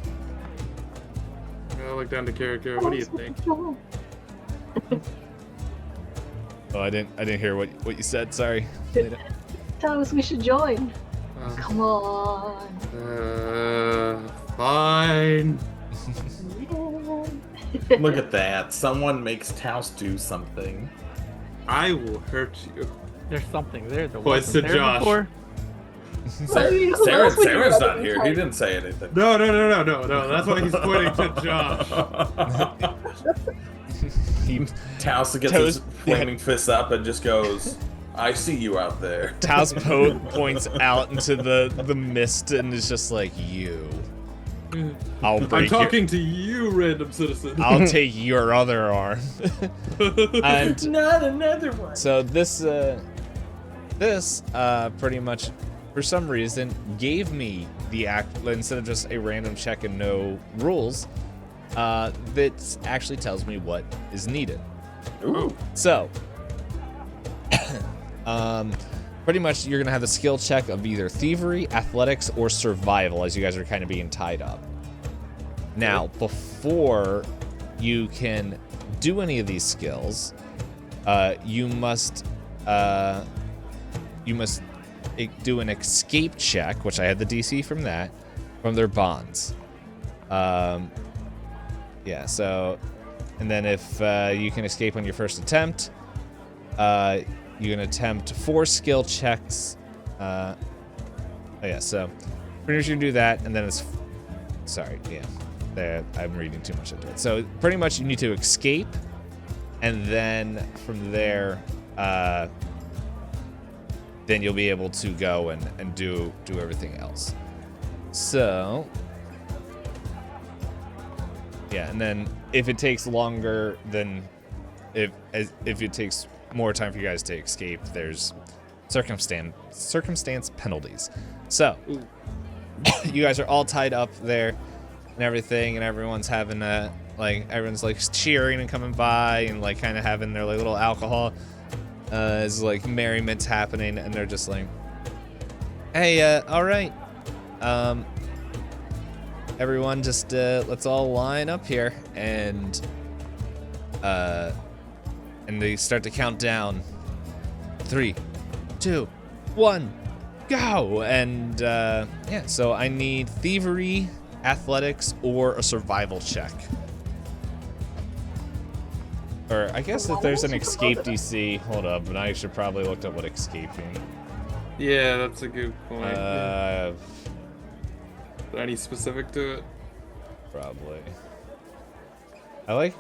I look down to Karaka. What do you think? Oh, I didn't hear what you said. Sorry. Tell us we should join. Come on. Fine. Look at that. Someone makes Taos do something. I will hurt you. There's something there that Points wasn't to there Josh. before. Who else would you Sarah's rather not here. He type? didn't say anything. No. That's why he's pointing to Josh. Taos gets his flaming fist up and just goes, I see you out there. Taos points out into the mist and is just like, you. I'll I'm break talking to you, random citizen. I'll take your other arm. And Not another one. so this pretty much, for some reason, gave me the act instead of just a random check and no rules. That actually tells me what is needed. Ooh. So, pretty much you're gonna have the skill check of either thievery, athletics, or survival as you guys are kind of being tied up. Now, before you can do any of these skills, you must do an escape check, which I had the DC from that, from their bonds. Yeah, so, and then if you can escape on your first attempt, you can attempt 4 skill checks. Oh yeah, so pretty much you can do that, and then it's, sorry, yeah, there, I'm reading too much into it. So pretty much you need to escape, and then from there, then you'll be able to go and do everything else. So, yeah, and then if it takes longer than, if it takes more time for you guys to escape, there's circumstance penalties. So, you guys are all tied up there and everything, and everyone's having everyone's like cheering and coming by and like kind of having their like little alcohol as like merriment's happening, and they're just like, hey, all right, everyone, just let's all line up here, and they start to count down. 3, 2, 1, go! And yeah, so I need thievery, athletics, or a survival check. Or I guess if there's an escape DC, hold up, and I should probably look up what escaping. Yeah, that's a good point. Uh, Is there any specific to it? probably. I like.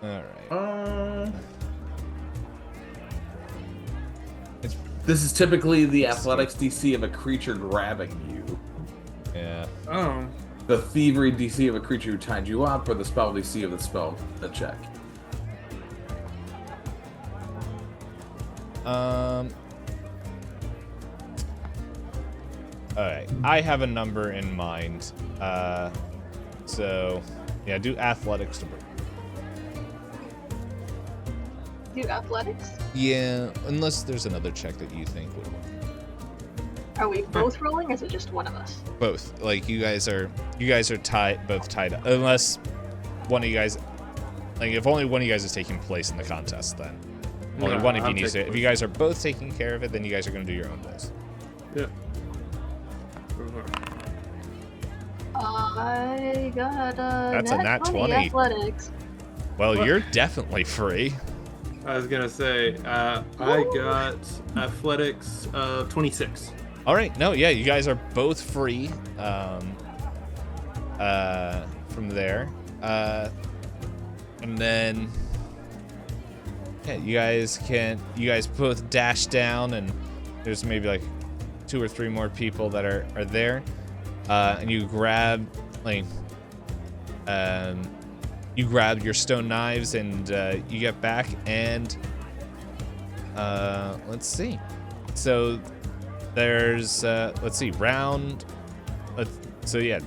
All right. This is typically the athletics DC of a creature grabbing you. Yeah. Oh. The thievery DC of a creature who tied you up, or the spell DC of the check. Alright, I have a number in mind. So, yeah, do athletics to break. Do athletics? Yeah, unless there's another check that you think would work. Are we both rolling, or is it just one of us? Both. Like, you guys are both tied up. Unless one of you guys, like, if only one of you guys is taking place in the contest, then. Only one of you needs to. If you guys are both taking care of it, then you guys are going to do your own rolls. Yeah. I got That's a nat 20. athletics. Well, What? you're definitely free. I was gonna say, I got athletics 26. All right. No, yeah, you guys are both free from there. And then yeah, you guys both dash down, and there's maybe like 2 or 3 more people that are there. And you grab you grab your stone knives, and you get back, and let's see. So there's let's see, so yeah,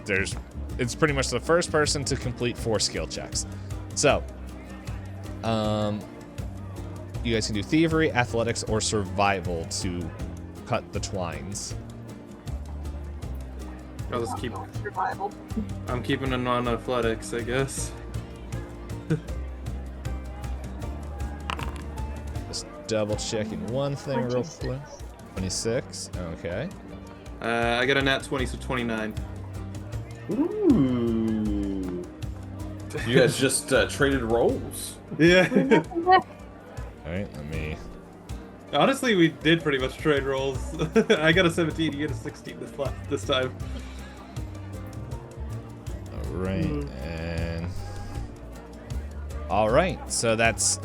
it's pretty much the first person to complete 4 skill checks. So you guys can do thievery, athletics, or survival to cut the twines. I'll just keep. Survival. I'm keeping it on athletics, I guess. Just double checking one thing real 26. quick. 26. Okay. I got a nat 20, so 29. Ooh. You guys just traded roles. Yeah. All right, let me. Honestly, we did pretty much trade rolls. I got a 17, you get a 16 this time. All right, and all right. So that's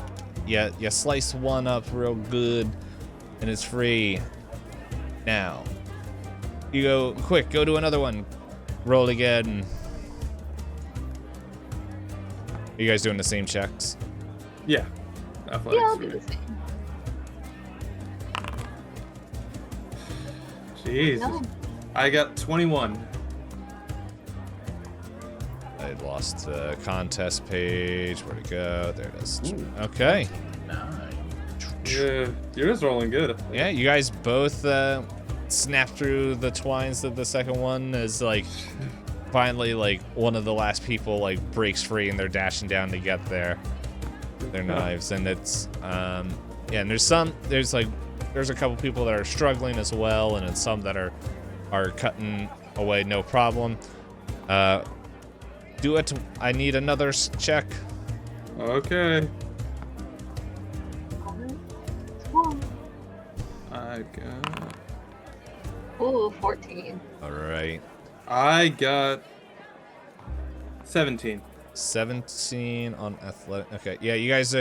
you slice one up real good, and it's free. Now you go quick. Go to another one. Roll again. Are you guys doing the same checks? Yeah. Yeah, Athletics. I'll do the same. Jeez. No. I got 21. I lost the contest page. Where'd it go? There it is. Ooh. Okay. 9. Yeah, you're just rolling good. Yeah, you guys both snap through the twines of the second one as like finally like one of the last people like breaks free and they're dashing down to get their knives, and it's yeah, and there's a couple people that are struggling as well, and then some that are cutting away no problem. Do it. I need another check. Okay. Come on. I got. Ooh, 14. All right. I got 17. 17 on athletic. Okay, yeah, you guys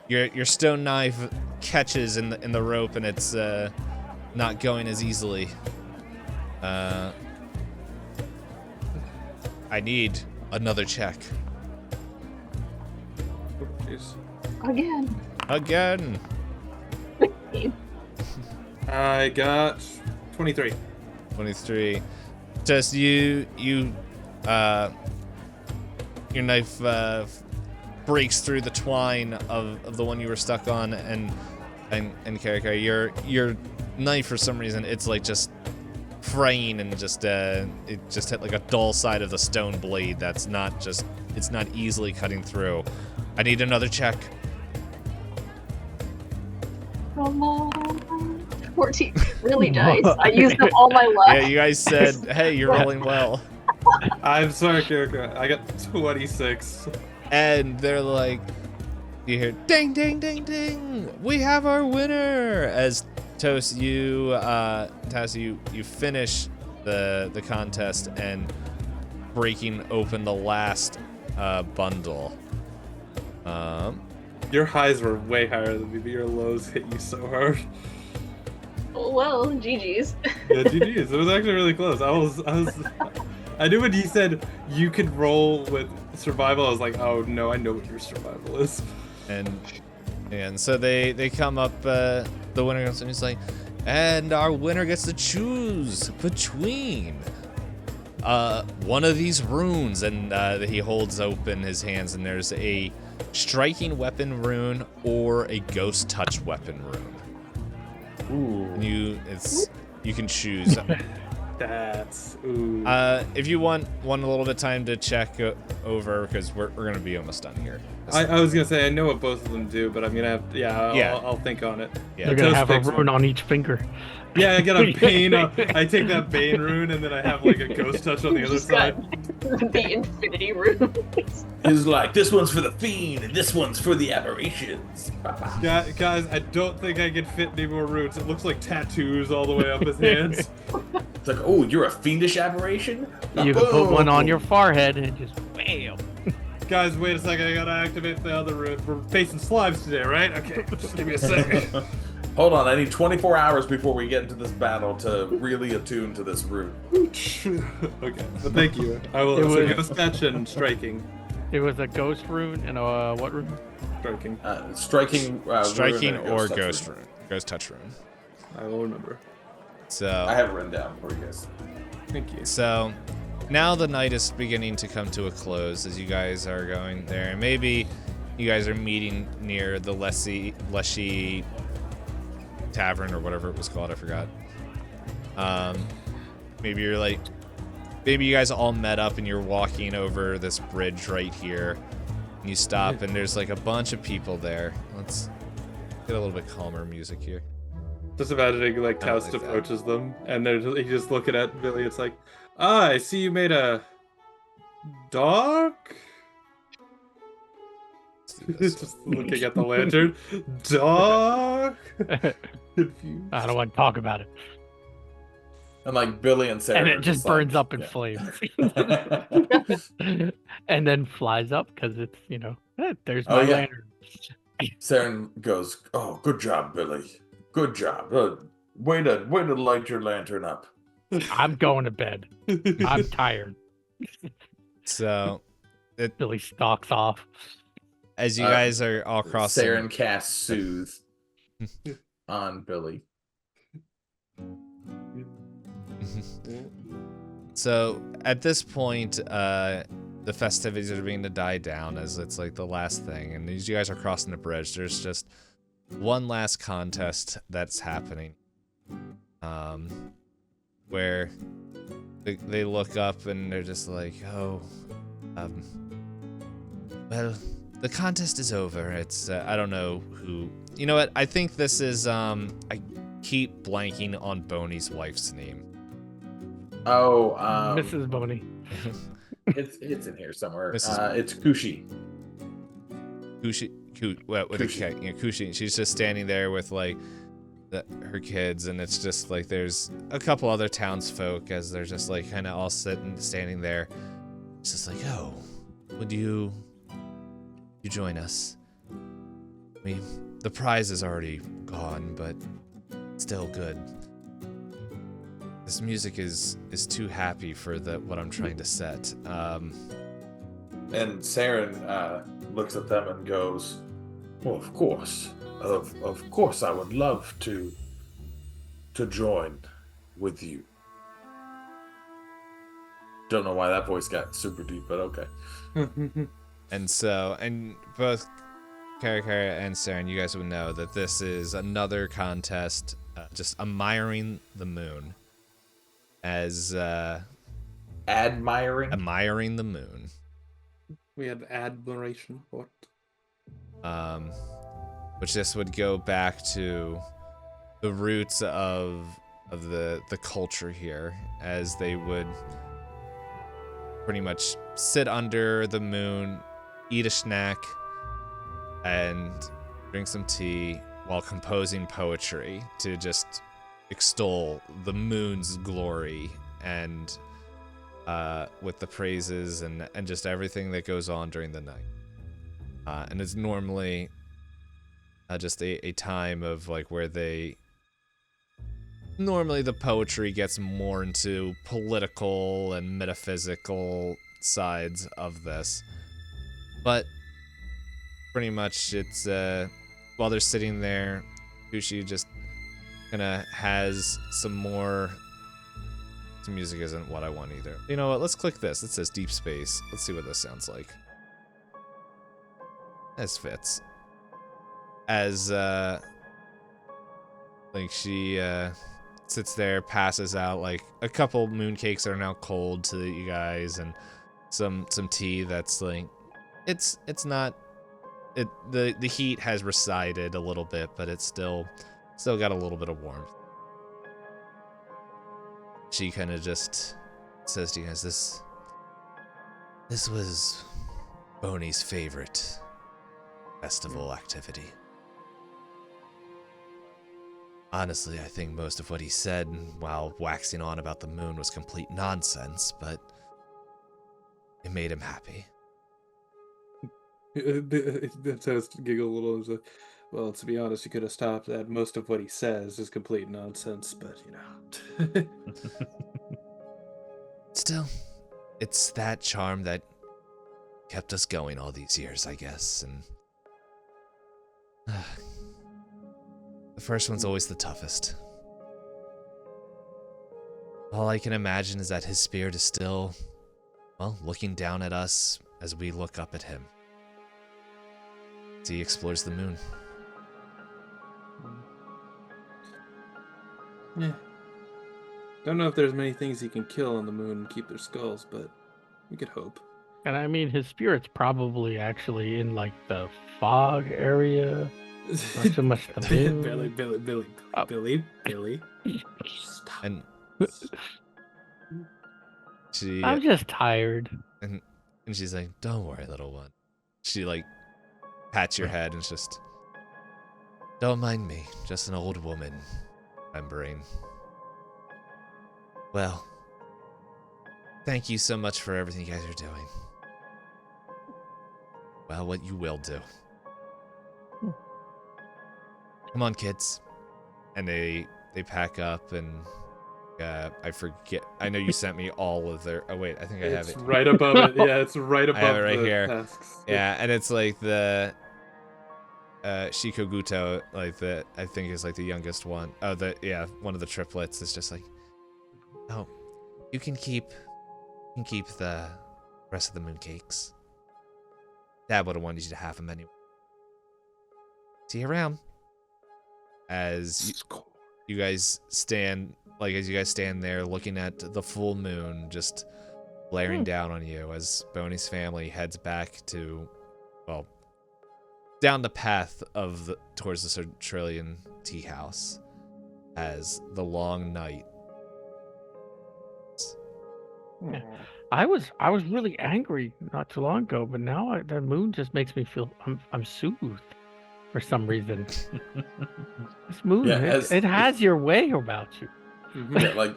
your stone knife catches in the rope, and it's not going as easily. I need another check. Oh, jeez. Again. 15. I got 23. 23. Just your knife breaks through the twine of the one you were stuck on, and Karaka, your knife for some reason it's like just fraying, and just it just hit like a dull side of the stone blade that's not easily cutting through. I need another check. Come on. 14. Really dice. I used up all my luck. Yeah, you guys said, hey, you're rolling well. I'm sorry, Kirka. I got 26. And they're like, you hear ding, ding, ding, ding. We have our winner. As Toast, you finish the contest and breaking open the last bundle. Your highs were way higher than me, but your lows hit you so hard. Well, GG's. Yeah, GG's. It was actually really close. I knew when you said you could roll with survival, I was like, oh no, I know what your survival is. And so they come up, the winner comes and he's like, and our winner gets to choose between one of these runes, and he holds open his hands, and there's a striking weapon rune or a ghost touch weapon rune. Ooh. And you can choose. That's ooh. If you want a little bit of time to check over, because we're gonna be almost done here. I was gonna say I know what both of them do, but I'm gonna have I'll think on it. Yeah, They're gonna Toast have a picks rune one. on each finger. Yeah, I got a Bane. I take that Bane rune, and then I have like a Ghost Touch on the other Just got side. the infinity rune. He's like, this one's for the fiend, and this one's for the aberrations. Guys, I don't think I can fit any more runes. It looks like tattoos all the way up his hands. It's like, oh, you're a fiendish aberration? You can put one on Boom. your forehead and just bam. Guys, wait a second. I gotta activate the other rune. We're facing slimes today, right? Okay, just give me a second. Hold on, I need 24 hours before we get into this battle to really attune to this rune. Okay, but thank you. I will. It So was- Ghost Touch and Striking. It was a ghost rune and a what rune? Striking. Striking striking rune and a or touch ghost rune. rune, ghost touch rune. I will remember. So I have it written down for you guys. Thank you. So now the night is beginning to come to a close as you guys are going there. Maybe you guys are meeting near the Leshy Tavern or whatever it was called. I forgot. Maybe you guys all met up and you're walking over this bridge right here. And you stop and there's like a bunch of people there. Let's get a little bit calmer music here. Just imagining like I don't Toust like that. approaches them, and he's just looking at Billy. It's like, I see you made a dog. Just looking at the lantern, dog. Confused. I don't want to talk about it. And like Billy and Sarah And are it just like, burns up in yeah. flames. And then flies up because it's, there's Oh, my yeah. lantern. Saren goes, "Oh, good job, Billy. Good job. Way to light your lantern up." I'm going to bed. I'm tired. So, Billy stalks off. as you guys are all crossing, Saren casts Soothe on Billy. So at this point, the festivities are beginning to die down as it's like the last thing, and as you guys are crossing the bridge, there's just one last contest that's happening, where they look up and they're just like, oh, well, the contest is over. It's I don't know who. You know what? I think this is I keep blanking on Boney's wife's name. Oh, Mrs. Boney. it's in here somewhere. Mrs. It's Kushi. Kushi. She's just standing there with like her kids, and it's just like there's a couple other townsfolk as they're just like kind of all standing there. It's just like, oh, would you join us? I mean, the prize is already gone, but still good. This music is too happy for what I'm trying to set. And Saren looks at them and goes, "Well, of course, of course, I would love to join with you." Don't know why that voice got super deep, but okay. And both Kara and Saren, you guys would know that this is another contest, just admiring the moon. As admiring the moon. We had admiration for it. Which this would go back to the roots of the culture here, as they would pretty much sit under the moon, eat a snack, and drink some tea while composing poetry to just extol the moon's glory and with the praises and just everything that goes on during the night. And it's normally just a time of like where normally the poetry gets more into political and metaphysical sides of this. But pretty much it's while they're sitting there, Kushi just kinda has some more. The music isn't what I want either. You know what? Let's click this. It says Deep Space. Let's see what this sounds like. This fits. As like she sits there, passes out like a couple mooncakes that are now cold to you guys, and some tea that's like it's not. The heat has receded a little bit, but it's still got a little bit of warmth. She kind of just says to you guys, this was Boney's favorite festival activity. Honestly, I think most of what he said while waxing on about the moon was complete nonsense, but it made him happy. That says to giggle a little. Like, well, to be honest, you could have stopped that. Most of what he says is complete nonsense, but Still, it's that charm that kept us going all these years, I guess, and the first one's always the toughest. All I can imagine is that his spirit is still, well, looking down at us as we look up at him. As he explores the moon. Yeah. Don't know if there's many things he can kill on the moon and keep their skulls, but we could hope. And I mean, his spirit's probably actually in like the fog area Not so much the moon. Billy. Stop. And she I'm just tired. and she's like, "Don't worry, little one." She like pats your head and it's just, "Don't mind me, just an old woman remembering." Well, thank you so much for everything you guys are doing. Well, what you will do. Come on, kids. And they pack up and I forget. I know you sent me all of their. Oh wait, I think I have It's it. right above it. Yeah, it's right above have it right the here. tasks. Yeah, and it's like the Shikoguto, like the I think is like the youngest one. Oh, one of the triplets is just like, oh, you can keep the rest of the mooncakes. Dad would have wanted you to have them anyway. See you around. As you guys stand there looking at the full moon just blaring down on you as Boney's family heads back to, well, down the path towards the Centrillion tea house as the long night. I was really angry not too long ago, but now the moon just makes me feel I'm soothed for some reason. This moon, it has your way about you. Yeah, like,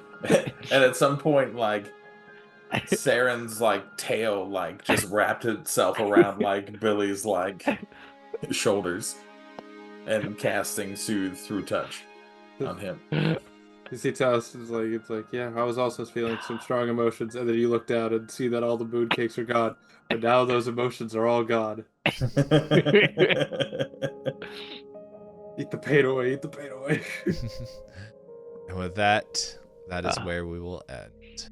and at some point, like, Saren's like tail like just wrapped itself around like Billy's like shoulders and casting soothe through touch on him. You see, Taos is like, it's like, yeah, I was also feeling some strong emotions, and then you look down and see that all the moon cakes are gone, but now those emotions are all gone. Eat the pain away, eat the pain away. And with that is where we will end.